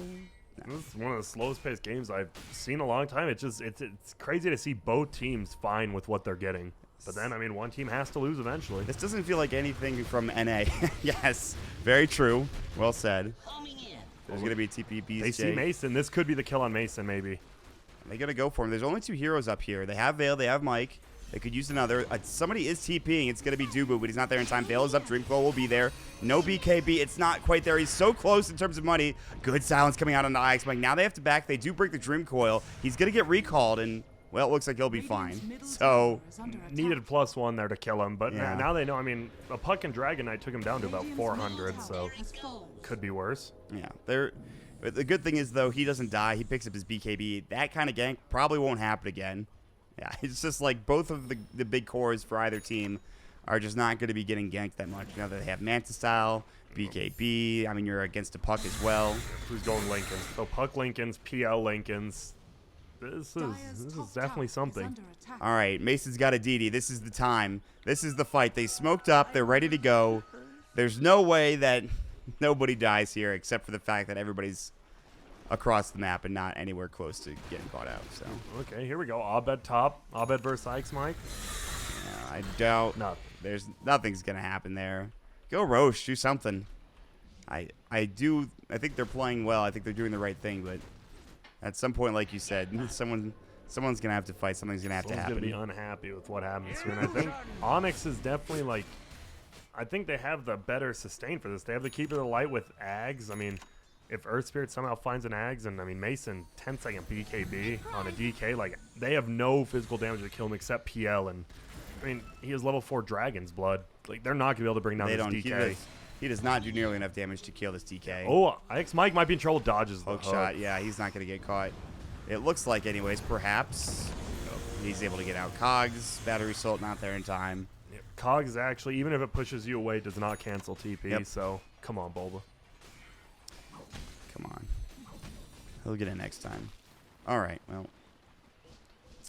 this is one of the slowest paced games I've seen in a long time. It's crazy to see both teams fine with what they're getting. But then, I mean, one team has to lose eventually. This doesn't feel like anything from NA. Yes, very true. Well said. There's going to be a TP BSJ. They see Mason. This could be the kill on Mason, maybe. They're going to go for him. There's only 2 heroes up here. They have Vale. They have Mike. They could use another. Somebody is TPing. It's going to be Dubu, but he's not there in time. Vale is up. Dreamflow will be there. No BKB. It's not quite there. He's so close in terms of money. Good silence coming out on the Onyx. Mike. Now they have to back. They do break the Dream Coil. He's going to get recalled, and, well, it looks like he'll be fine. So, needed +1 there to kill him, but yeah. Now they know. I mean, a Puck and Dragon Knight took him down to about 400, so could be worse. Yeah. The good thing is, though, he doesn't die. He picks up his BKB. That kind of gank probably won't happen again. Yeah, it's just like both of the big cores for either team are just not going to be getting ganked that much. Now that they have Manta style, BKB, I mean, you're against a Puck as well. Who's going Lincolns? So Puck Lincolns, PL Lincolns. This is definitely something. All right, Mason's got a DD. This is the time. This is the fight. They smoked up. They're ready to go. There's no way that nobody dies here except for the fact that everybody's across the map and not anywhere close to getting caught out. So okay, here we go. Abed top. Abed versus Ike's, Mike. Yeah, I doubt nothing's gonna happen there. Go Roche, do something. I think they're playing well. I think they're doing the right thing, but at some point, like you said, someone's gonna have to fight. Something's gonna have to happen. Someone's gonna be unhappy with what happens here, and I think Onyx is definitely like. I think they have the better sustain for this. They have the Keeper of the Light with Ags. I mean, if Earth Spirit somehow finds an Ags, and I mean Mason 10-second BKB on a DK, like they have no physical damage to kill him except PL, and I mean, he has level 4 Dragon's Blood. Like, they're not going to be able to bring down They this don't. DK. He does not do nearly enough damage to kill this DK. Oh, Onyx Mike might be in trouble. Dodges the Hook hook. shot. Yeah, he's not going to get caught. It looks like, anyways. Perhaps he's able to get out Cogs. Battery Salt not there in time. Yeah, Cogs actually, even if it pushes you away, does not cancel TP. Yep. So come on, Bulba. Come on. He'll get it next time. All right. Well,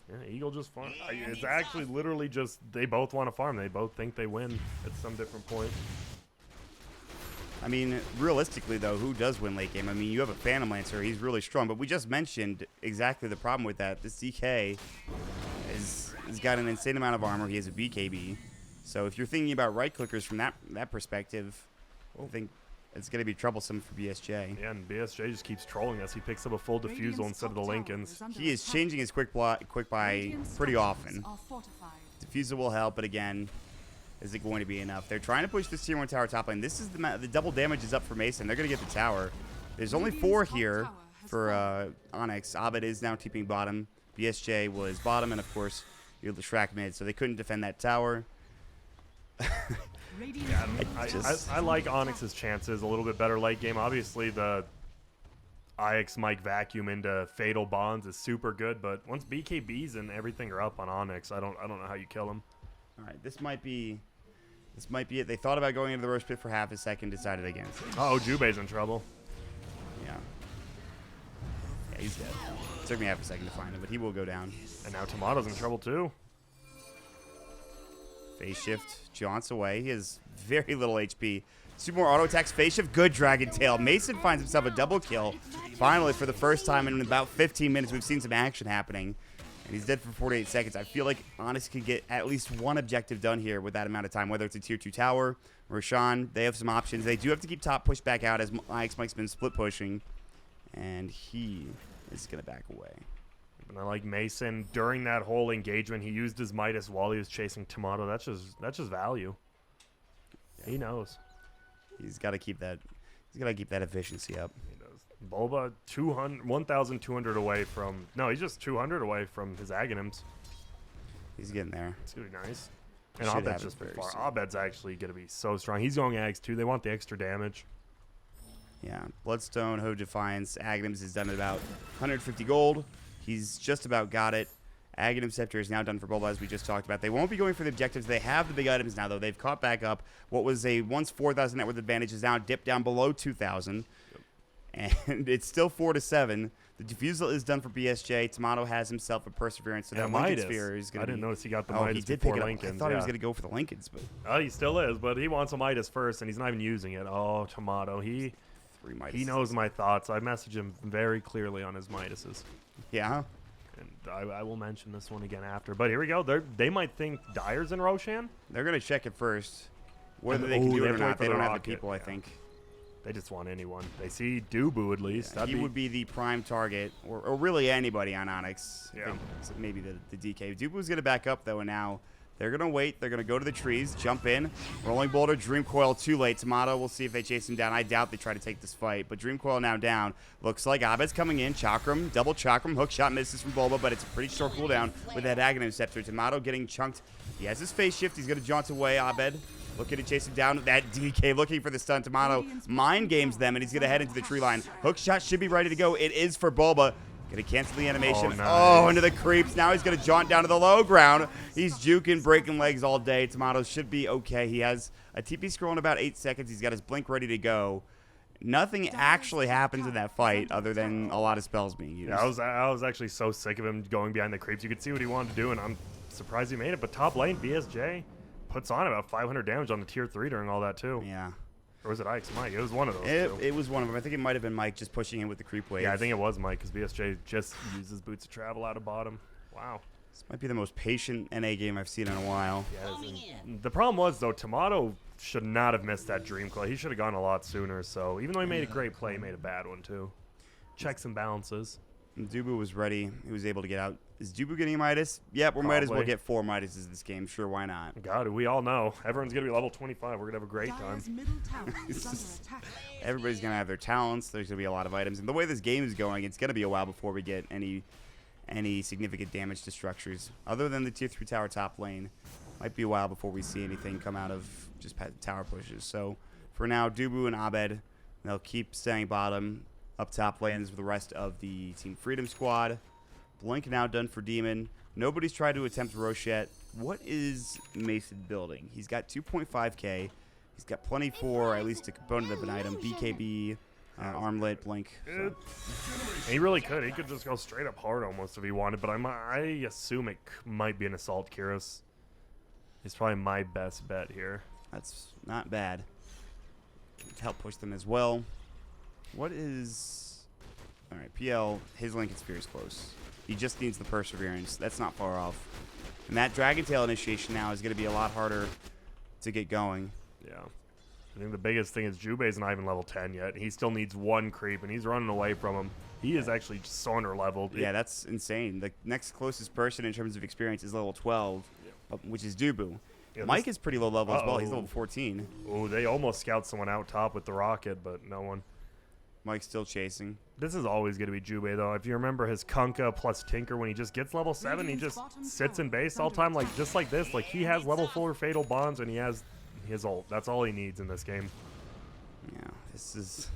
Yeah, Eagle just farm. It's actually literally just they both want to farm. They both think they win at some different point. I mean, realistically, though, who does win late game? I mean, you have a Phantom Lancer. He's really strong. But we just mentioned exactly the problem with that. This DK has got an insane amount of armor. He has a BKB. So if you're thinking about right-clickers from that perspective, I think it's going to be troublesome for BSJ. Yeah, and BSJ just keeps trolling us. He picks up a full defusal instead of the Lincolns. He is changing his quick buy pretty often. Diffusal will help, but again, is it going to be enough? They're trying to push this tier 1 tower top lane. This is the double damage is up for Mason. They're going to get the tower. There's only 4 here for Onyx. Abed is now TPing bottom. BSJ was bottom, and of course, you're the Shrek mid, so they couldn't defend that tower. Yeah, I like Onyx's chances a little bit better late game. Obviously, the IX Mike vacuum into Fatal Bonds is super good, but once BKBs and everything are up on Onyx, I don't know how you kill him. All right, this might be it. They thought about going into the Roche Pit for half a second, decided against it. Oh, Jubei's in trouble. Yeah. Yeah, he's dead. It took me half a second to find him, but he will go down. And now Tomato's in trouble too. Phase shift jaunts away. He has very little HP. Super more auto attacks. Phase shift. Good Dragon Tail. Mason finds himself a double kill. Finally, for the first time in about 15 minutes, we've seen some action happening. And he's dead for 48 seconds. I feel like Onyx could get at least one objective done here with that amount of time, whether it's a tier 2 tower, Roshan. They have some options. They do have to keep top push back out as Onyx Mike's been split pushing. And he is going to back away. And I like Mason during that whole engagement. He used his Midas while he was chasing Tomato. That's just value. Yeah. He knows. He's got to keep that. He's got to keep that efficiency up. He does. Bulba 1,200 away from. No, he's just 200 away from his Aghanims. He's getting there. It's gonna be nice. And Should Abed's have just it very far. soon. Abed's actually gonna be so strong. He's going Ags too. They want the extra damage. Yeah, Bloodstone, Ho Defiance, Aghanims is done at about 150 gold. He's just about got it. Aghanim Scepter is now done for Bulba, as we just talked about. They won't be going for the objectives. They have the big items now, though. They've caught back up. What was a once 4,000 net worth advantage is now dipped down below 2,000. And it's still 4-7. The Diffusal is done for BSJ. Tomato has himself a Perseverance, so that Lincoln Midas. Sphere is going I to didn't notice he got the Oh, Midas he did before pick it up. Lincolns. I thought he was yeah. going to go for the Lincolns, but Oh, he still is, but he wants a Midas first, and he's not even using it. Oh, Tomato. 3 Midas. He knows my thoughts. I messaged him very clearly on his Midases. Yeah. And I will mention this one again after. But here we go. They might think Dyer's in Roshan. They're going to check it first. Whether And- they can oh, do they it have or to wait not, for they the don't have the rocket, people, I yeah. think. They just want anyone. They see Dubu at least. Yeah, That'd he be, would be the prime target, or really anybody on Onyx. I Yeah. think maybe the DK. Dubu's going to back up, though, and now they're going to wait. They're going to go to the trees, jump in. Rolling Boulder, Dream Coil too late. Tomato, we'll see if they chase him down. I doubt they try to take this fight, but Dream Coil now down. Looks like Abed's coming in. Chakram, double Chakram. Hook shot misses from Bulba, but it's a pretty short cooldown with that Aghanim Scepter. Tomato getting chunked. He has his phase shift. He's going to jaunt away. Abed looking to chase him down. That DK looking for the stun. Tomato mind games them, and he's going to head into the tree line. Hook shot should be ready to go. It is for Bulba. Going to cancel the animation. Oh, nice. Oh, into the creeps. Now he's going to jaunt down to the low ground. He's juking, breaking legs all day. Tomato should be okay. He has a TP scroll in about 8 seconds. He's got his blink ready to go. Nothing actually happens in that fight other than a lot of spells being used. Yeah, I was actually so sick of him going behind the creeps. You could see what he wanted to do, and I'm surprised he made it. But top lane, BSJ puts on about 500 damage on the tier 3 during all that, too. Yeah. Or was it Ike's Mike? It was one of those, two. It was one of them. I think it might have been Mike just pushing him with the creep wave. Yeah, I think it was Mike, because BSJ just uses Boots of Travel out of bottom. Wow. This might be the most patient NA game I've seen in a while. Yeah, the problem was, though, Tomato should not have missed that Dream Clay. He should have gone a lot sooner, so even though he made a great play, he made a bad one, too. Checks and balances. And Dubu was ready. He was able to get out. Is Dubu getting a Midas? Yep, we might as well Probably. get 4 Midases this game. Sure, why not? God, we all know. Everyone's going to be level 25. We're going to have a great time. Dyer's middle tower is under attack. Everybody's going to have their talents. There's going to be a lot of items. And the way this game is going, it's going to be a while before we get any significant damage to structures other than the tier 3 tower top lane. Might be a while before we see anything come out of just tower pushes. So for now, Dubu and Abed, they'll keep staying bottom. Up top lands with the rest of the Team Freedom squad. Blink now done for Demon. Nobody's tried to attempt Roche yet. What is Mason building? He's got 2.5k. He's got plenty for at least a component of an item. BKB, Armlet, Blink. So. He really could. He could just go straight up hard almost if he wanted, but I assume it might be an Assault Kyrus. He's probably my best bet here. That's not bad. Help push them as well. What is... All right, PL, his Lincoln Spear is close. He just needs the Perseverance. That's not far off. And that Dragon Tail initiation now is going to be a lot harder to get going. Yeah. I think the biggest thing is Jubei's not even level 10 yet. He still needs 1 creep, and he's running away from him. He is actually just so under-leveled. Yeah, that's insane. The next closest person in terms of experience is level 12, which is Dubu. Yeah, Mike is pretty low level as well. He's level 14. Oh, they almost scout someone out top with the rocket, but no one. Mike's still chasing. This is always going to be Jubei, though. If you remember his Kunkka plus Tinker, when he just gets level 7, he just sits in base all the time, like just like this. Like, he has level 4 Fatal Bonds, and he has his ult. That's all he needs in this game. Yeah, this is...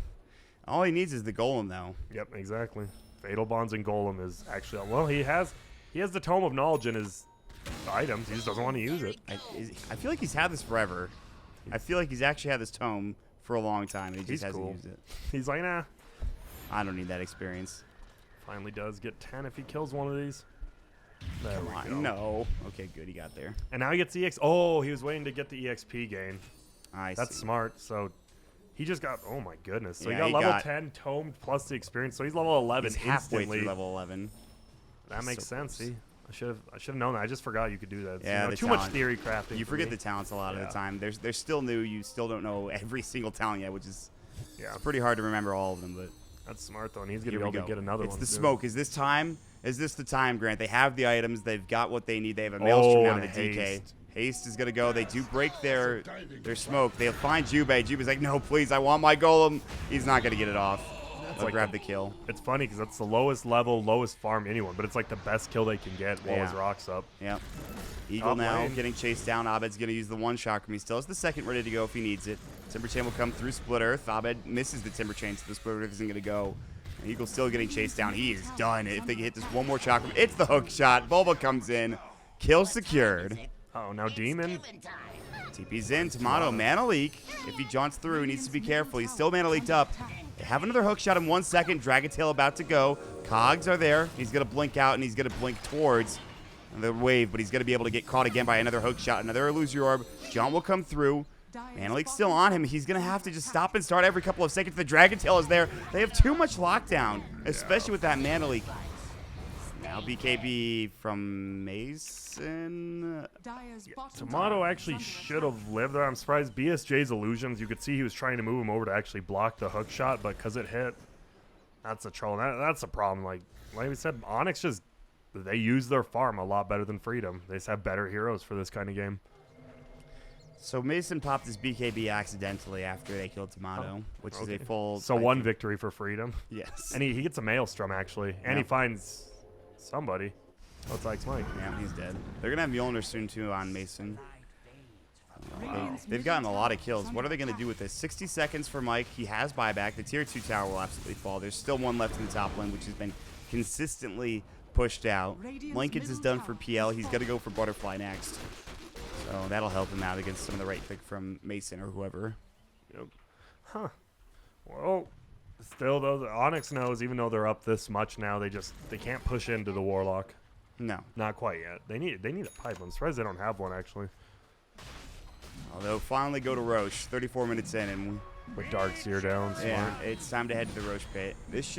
All he needs is the Golem, though. Yep, exactly. Fatal Bonds and Golem is actually... Well, he has the Tome of Knowledge in his items. He just doesn't want to use it. I feel like he's had this forever. I feel like he's actually had this tome for a long time, and he just hasn't used it. He's like, nah. I don't need that experience. Finally does get 10 if he kills one of these. There Come we on, go. no. Okay, good, he got there. And now he gets EX. Oh, he was waiting to get the EXP gain. That's see. smart. So he just got, oh my goodness. So Yeah, he got level 10 tomed plus the experience. So he's level 11 He's halfway instantly. through level 11. That makes so sense. close. See, I should have known that. I just forgot you could do that. Yeah, You know, the too much talent. theory crafting. You for forget me. the talents a lot of Yeah. the time. They're still new. You still don't know every single talent yet, which is Yeah, it's pretty hard to remember all of them. But that's smart though, and he's gonna here be we able go. to get another It's one. the soon. smoke. Is this time? Is this the time, Grant? They have the items. They've got what they need. They have a Maelstrom now and and the DK. haste. Haste is gonna go. They do break their smoke. They'll find Jubei. Jubei's like, no, please, I want my Golem. He's not gonna get it off. They'll like grab the kill. It's funny because that's the lowest level, lowest farm anyone, but it's like the best kill they can get while his Yeah. rock's up. Yep. Eagle Top now lane. getting chased down. Abed's going to use the one shot from. He still has the second ready to go if he needs it. Timber Chain will come through Split Earth. Abed misses the Timber Chain, so the Split Earth isn't going to go. And Eagle's still getting chased down. He is done. If they can hit this one more chakram, it's the hook shot. Bulba comes in. Kill secured. Oh, now Demon. TP's in. Tomato, mana leak. If he jaunts through, he needs to be careful. He's still mana leaked up. They have another hook shot in 1 second. Dragon Tail about to go. Cogs are there. He's going to blink out, and he's going to blink towards the wave, but he's going to be able to get caught again by another hook shot. Another Illusory Orb. John will come through. Mana leak's still on him. He's going to have to just stop and start every couple of seconds. The Dragon Tail is there. They have too much lockdown, especially with that mana leak. Now BKB from Mason. Tomato actually should have lived there. I'm surprised BSJ's illusions. You could see he was trying to move him over to actually block the hook shot, but because it hit, that's a troll. That's a problem. Like we said, Onyx just they use their farm a lot better than Freedom. They just have better heroes for this kind of game. So Mason popped his BKB accidentally after they killed Tomato, which is a full. So one victory for Freedom. Yes. And he gets a Maelstrom actually, and he finds somebody. Oh, it's like Mike. Yeah, he's dead. They're gonna have Mjolnir soon too on Mason. They've gotten a lot of kills. What are they gonna do with this? 60 seconds for Mike. He has buyback. The tier 2 tower will absolutely fall. There's still one left in the top lane, which has been consistently pushed out. Lincoln's is done for PL. He's gonna go for Butterfly next. So that'll help him out against some of the right pick from Mason or whoever. Yep. Huh. Well, still though, the Onyx knows even though they're up this much now, they can't push into the Warlock. No. Not quite yet. They need a pipe. I'm surprised they don't have one actually. They'll finally go to Roche. 34 minutes in, and With Darkseer down. yeah, it's time to head to the Roche pit. This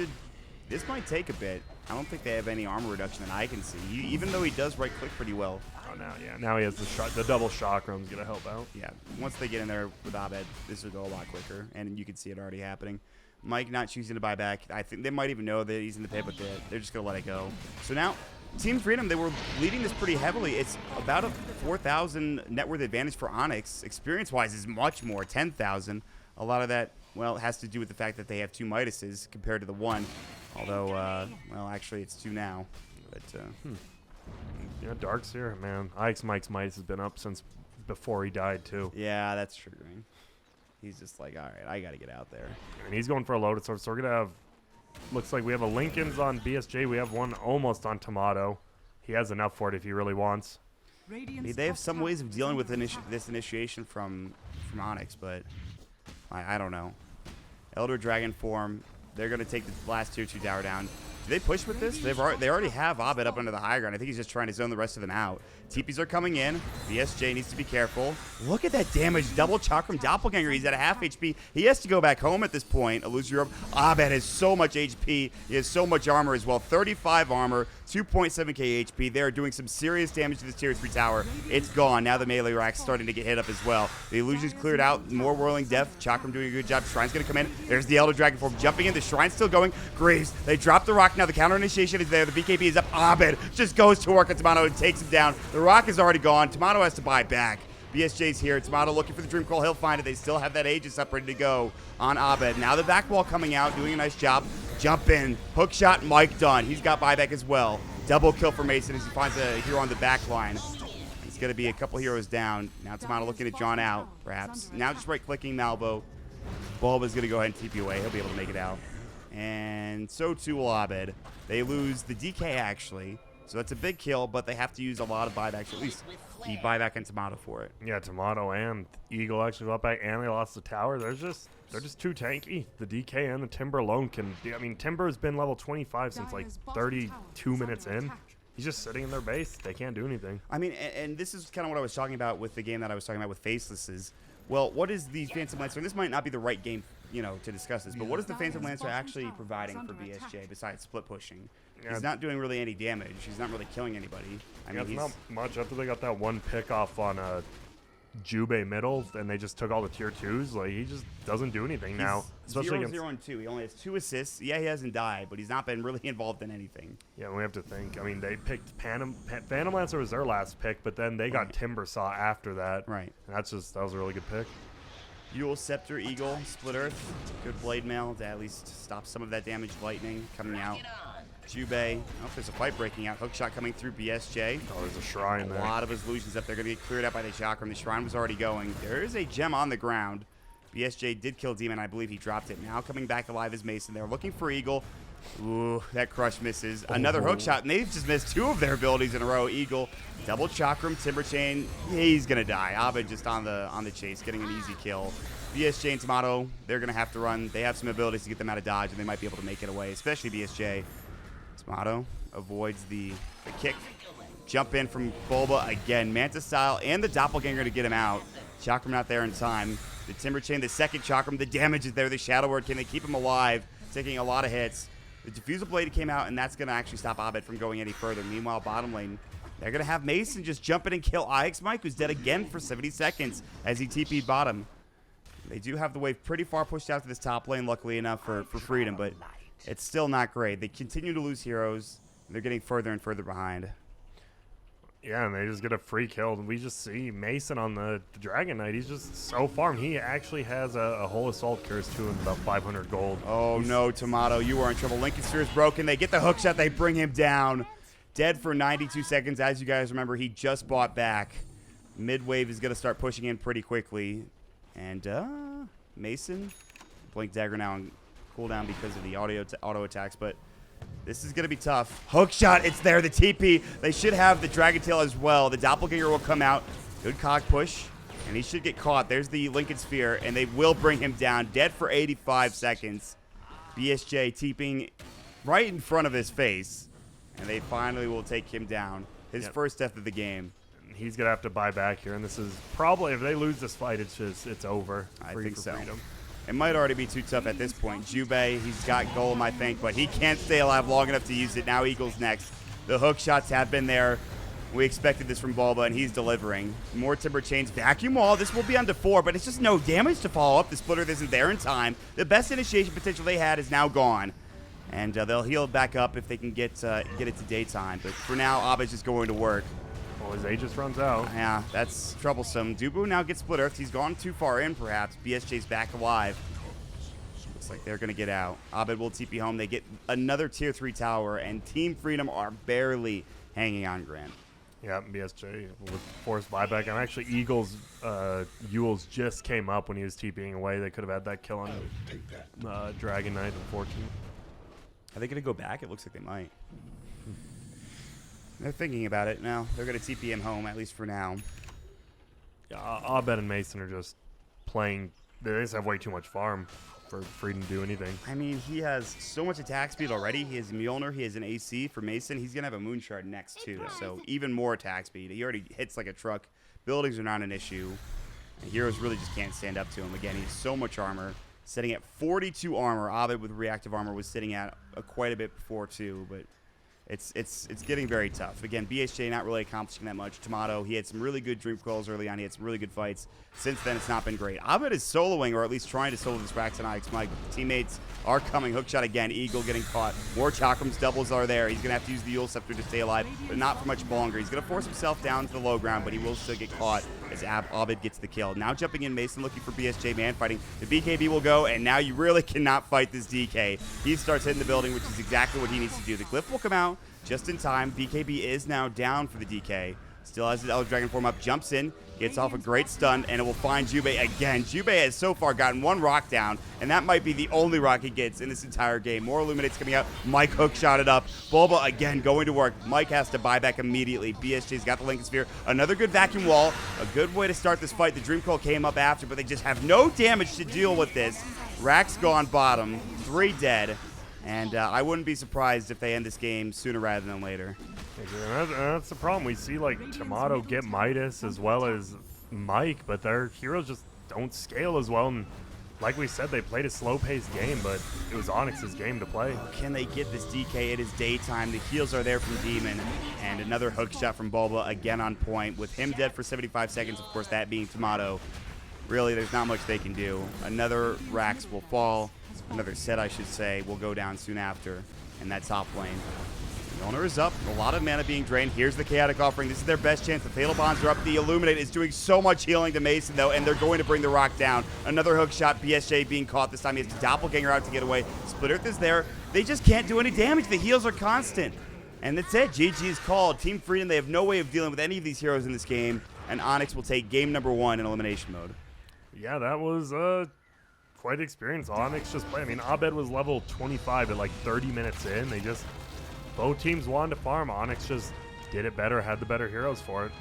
might take a bit. I don't think they have any armor reduction that I can see, even though he does right click pretty well. Oh, now he has the double chakram's gonna help out. Yeah, once they get in there with Abed, this will go a lot quicker, and you can see it already happening. Mike not choosing to buy back. I think they might even know that he's in the pit, but they're just going to let it go. So now, Team Freedom, they were leading this pretty heavily. It's about a 4,000 net worth advantage for Onyx. Experience-wise is much more, 10,000. A lot of that, well, has to do with the fact that they have 2 Midases compared to the 1. Although, well, actually it's 2 now. But Yeah, Dark's here, man. Ike's Mike's Mice has been up since before he died, too. Yeah, that's triggering. He's just like, all right, I got to get out there. And he's going for a loaded sword, so we're going to have... Looks like we have a Lincoln's on BSJ. We have one almost on Tomato. He has enough for it if he really wants. I mean, they have some ways of dealing with this initiation from Onyx, but I don't know. Elder Dragon form. They're going to take the last tier 2 tower down. Do they push with this? They already have Abed up under the high ground. I think he's just trying to zone the rest of them out. TPs are coming in. BSJ needs to be careful. Look at that damage. Double Chakram Doppelganger. He's at a half HP. He has to go back home at this point. Illusory Orb. Abed has so much HP. He has so much armor as well. 35 armor, 2.7k HP. They are doing some serious damage to this tier 3 tower. It's gone. Now the melee rack's starting to get hit up as well. The illusion's cleared out. More Whirling Death. Chakram doing a good job. Shrine's going to come in. There's the Elder Dragon form jumping in. The Shrine's still going. Graves. They drop the rock. Now the counter initiation is there. The BKB is up. Abed just goes to work on Tomato and takes him down. The rock is already gone. Tomato has to buy back. BSJ's here. Tomato looking for the Dream Crawl. He'll find it. They still have that Aegis up ready to go on Abed. Now the back wall coming out, doing a nice job. Jump in. Hook shot. Mike done. He's got buyback as well. Double kill for Mason as he finds a hero on the back line. He's going to be a couple heroes down. Now Tomato looking to drawn out, perhaps. Now just right-clicking Malvo. Bulba's going to go ahead and TP away. He'll be able to make it out. And so too will Abed. They lose the DK, actually. So that's a big kill, but they have to use a lot of buybacks, at least the buyback and Tomato for it. Yeah, Tomato and Eagle actually got back, and they lost the tower. They're just too tanky. The DK and the Timber alone can... I mean, Timber's been level 25 since like 32 minutes in. He's just sitting in their base. They can't do anything. I mean, and this is kind of what I was talking about with the game that I was talking about with Faceless is, well, what is the Phantom Lancer? And this might not be the right game, you know, to discuss this, but what is the Phantom Lancer actually providing for BSJ besides split pushing? Yeah. He's not doing really any damage. He's not really killing anybody. I mean, It's he's not much. After they got that one pick off on Jubei middle, and they just took all the tier 2s, like, he just doesn't do anything now. Especially against... 0, 2. He only has 2 assists. Yeah, he hasn't died, but he's not been really involved in anything. Yeah, we have to think. I mean, they picked Phantom Lancer was their last pick, but then they got Timber Saw after that. Right. And that was a really good pick. Yule, Scepter, Eagle, Split Earth. Good Blade Mail to at least stop some of that damage. Lightning coming out. Jubei. Oh, there's a fight breaking out. Hookshot coming through BSJ. Oh, there's a Shrine there. A lot of his illusions up there going to get cleared out by the Chakram. The Shrine was already going. There is a gem on the ground. BSJ did kill Demon. I believe he dropped it. Now coming back alive is Mason. They're looking for Eagle. Ooh, that crush misses. Another hookshot, and they've just missed 2 of their abilities in a row. Eagle, double Chakram, Timber Chain. He's going to die. Abed just on the chase, getting an easy kill. BSJ and Tomato, they're going to have to run. They have some abilities to get them out of dodge, and they might be able to make it away, especially BSJ. Tomato avoids the kick. Jump in from Bulba again. Manta style and the Doppelganger to get him out. Chakram not there in time. The Timber Chain, the second Chakram, the damage is there. The Shadow Word, can they keep him alive? Taking a lot of hits. The Diffusal Blade came out, and that's going to actually stop Abed from going any further. Meanwhile, bottom lane, they're going to have Mason just jump in and kill Onyx Mike, who's dead again for 70 seconds as he TP'd bottom. They do have the wave pretty far pushed out to this top lane, luckily enough for Freedom, but it's still not great. They continue to lose heroes. They're getting further and further behind. Yeah, and they just get a free kill. And we just see Mason on the Dragon Knight. He's just so farmed. He actually has a whole Assault Curse too and about 500 gold. Oh, no, Tomato, you are in trouble. Lincoln Sphere is broken. They get the hook shot. They bring him down. Dead for 92 seconds. As you guys remember, he just bought back. Mid-wave is going to start pushing in pretty quickly. And Mason, Blink Dagger now on cooldown because of the auto attacks, but this is going to be tough. Hook shot, it's there, the TP. They should have the Dragon Tail as well. The Doppelganger will come out. Good cog push, and he should get caught. There's the Lincoln Sphere, and they will bring him down. Dead for 85 seconds. BSJ TPing right in front of his face, and they finally will take him down. His first death of the game. He's going to have to buy back here, and this is probably, if they lose this fight, it's over. I think so. Freedom. It might already be too tough at this point. Jubei, he's got Golem, I think, but he can't stay alive long enough to use it. Now Eagle's next. The hook shots have been there. We expected this from Bulba, and he's delivering. More Timber Chains. Vacuum Wall. This will be on to 4, but it's just no damage to follow up. The Splitter isn't there in time. The best initiation potential they had is now gone. And they'll heal back up if they can get it to daytime. But for now, Abed's just going to work. Well, his Aegis runs out. Yeah, that's troublesome. Dubu now gets Split Earth. He's gone too far in, perhaps. BSJ's back alive. Looks like they're going to get out. Abed will TP home. They get another Tier 3 tower, and Team Freedom are barely hanging on Grant. Yeah, BSJ with forced buyback. And actually, Eagles, Ewell's just came up when he was TPing away. They could have had that kill on Dragon Knight in 14. Are they going to go back? It looks like they might. They're thinking about it now. They're going to TP him home, at least for now. Yeah, Abed and Mason are just playing. They just have way too much farm for Freedom to do anything. I mean, he has so much attack speed already. He has Mjolnir. He has an AC for Mason. He's going to have a Moon Shard next, too. So even more attack speed. He already hits like a truck. Buildings are not an issue. And heroes really just can't stand up to him. Again, he has so much armor. Sitting at 42 armor. Abed with reactive armor was sitting at quite a bit before, too. But it's getting very tough. Again, BHJ not really accomplishing that much. Tomato, he had some really good Dream Coils early on. He had some really good fights. Since then, it's not been great. Abed is soloing, or at least trying to solo this Rax and Onyx Mike. The teammates are coming. Hookshot again. Eagle getting caught. More Chakrams. Doubles are there. He's going to have to use the Yule Scepter to stay alive, but not for much longer. He's going to force himself down to the low ground, but he will still get caught as Abed gets the kill. Now jumping in, Mason looking for BSJ man fighting. The BKB will go, and now you really cannot fight this DK. He starts hitting the building, which is exactly what he needs to do. The Glyph will come out just in time. BKB is now down for the DK. Still has his Elder Dragon form up, jumps in, gets off a great stun, and it will find Jubei again. Jubei has so far gotten one rock down, and that might be the only rock he gets in this entire game. More Illuminates coming out. Mike hook shot it up. Bulba again going to work. Mike has to buy back immediately. BSJ's got the Lincoln Sphere. Another good vacuum wall. A good way to start this fight. The Dream Coil came up after, but they just have no damage to deal with this. Rax gone bottom. 3 dead. And I wouldn't be surprised if they end this game sooner rather than later. That's the problem. We see like Tomato get Midas as well as Mike, but their heroes just don't scale as well. And like we said, they played a slow-paced game, but it was Onyx's game to play. Can they get this DK? It is daytime. The heals are there from Demon. And another hook shot from Bulba, again on point. With him dead for 75 seconds, of course, that being Tomato. Really, there's not much they can do. Another Rax will fall. Another set, I should say, will go down soon after. And that top lane. Mjolnir is up. A lot of mana being drained. Here's the Chaotic Offering. This is their best chance. The Fatal Bonds are up. The Illuminate is doing so much healing to Mason, though, and they're going to bring the rock down. Another hook shot. BSJ being caught this time. He has to Doppelganger out to get away. Split Earth is there. They just can't do any damage. The heals are constant. And that's it. GG is called. Team Freedom, they have no way of dealing with any of these heroes in this game. And Onyx will take game number 1 in elimination mode. Yeah, that was quite an experience. Onyx just played. I mean, Abed was level 25 at like 30 minutes in. They just, both teams wanted to farm. Onyx just did it better, had the better heroes for it.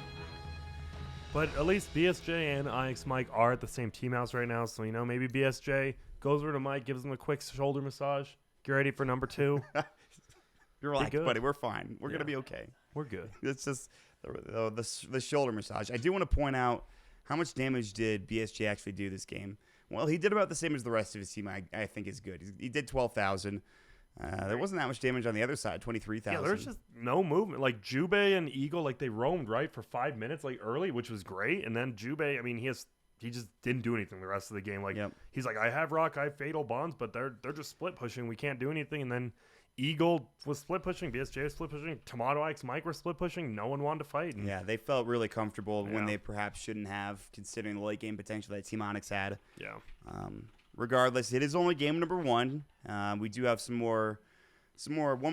But at least BSJ and Onyx Mike are at the same team house right now. So, you know, maybe BSJ goes over to Mike, gives him a quick shoulder massage. Get ready for number 2. You're relaxed, buddy. We're fine. We're going to be okay. We're good. It's just the shoulder massage. I do want to point out, how much damage did BSJ actually do this game? Well, he did about the same as the rest of his team. I think is good. He did 12,000. There wasn't that much damage on the other side, 23,000. Yeah, there's just no movement. Like Jubei and Eagle, like they roamed right for 5 minutes, like early, which was great. And then Jubei, I mean, he just didn't do anything the rest of the game. Like he's like, I have rock, I have fatal bonds, but they're just split pushing. We can't do anything. And then Eagle was split pushing, BSJ was split pushing, Tomato X, Mike were split pushing. No one wanted to fight. And yeah, they felt really comfortable when they perhaps shouldn't have, considering the late game potential that Team Onyx had. Yeah. Regardless, it is only game number 1. We do have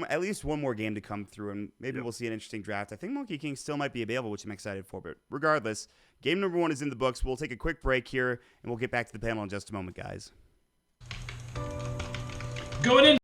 at least one more game to come through, and maybe we'll see an interesting draft. I think Monkey King still might be available, which I'm excited for. But regardless, game number 1 is in the books. We'll take a quick break here, and we'll get back to the panel in just a moment, guys. Going in.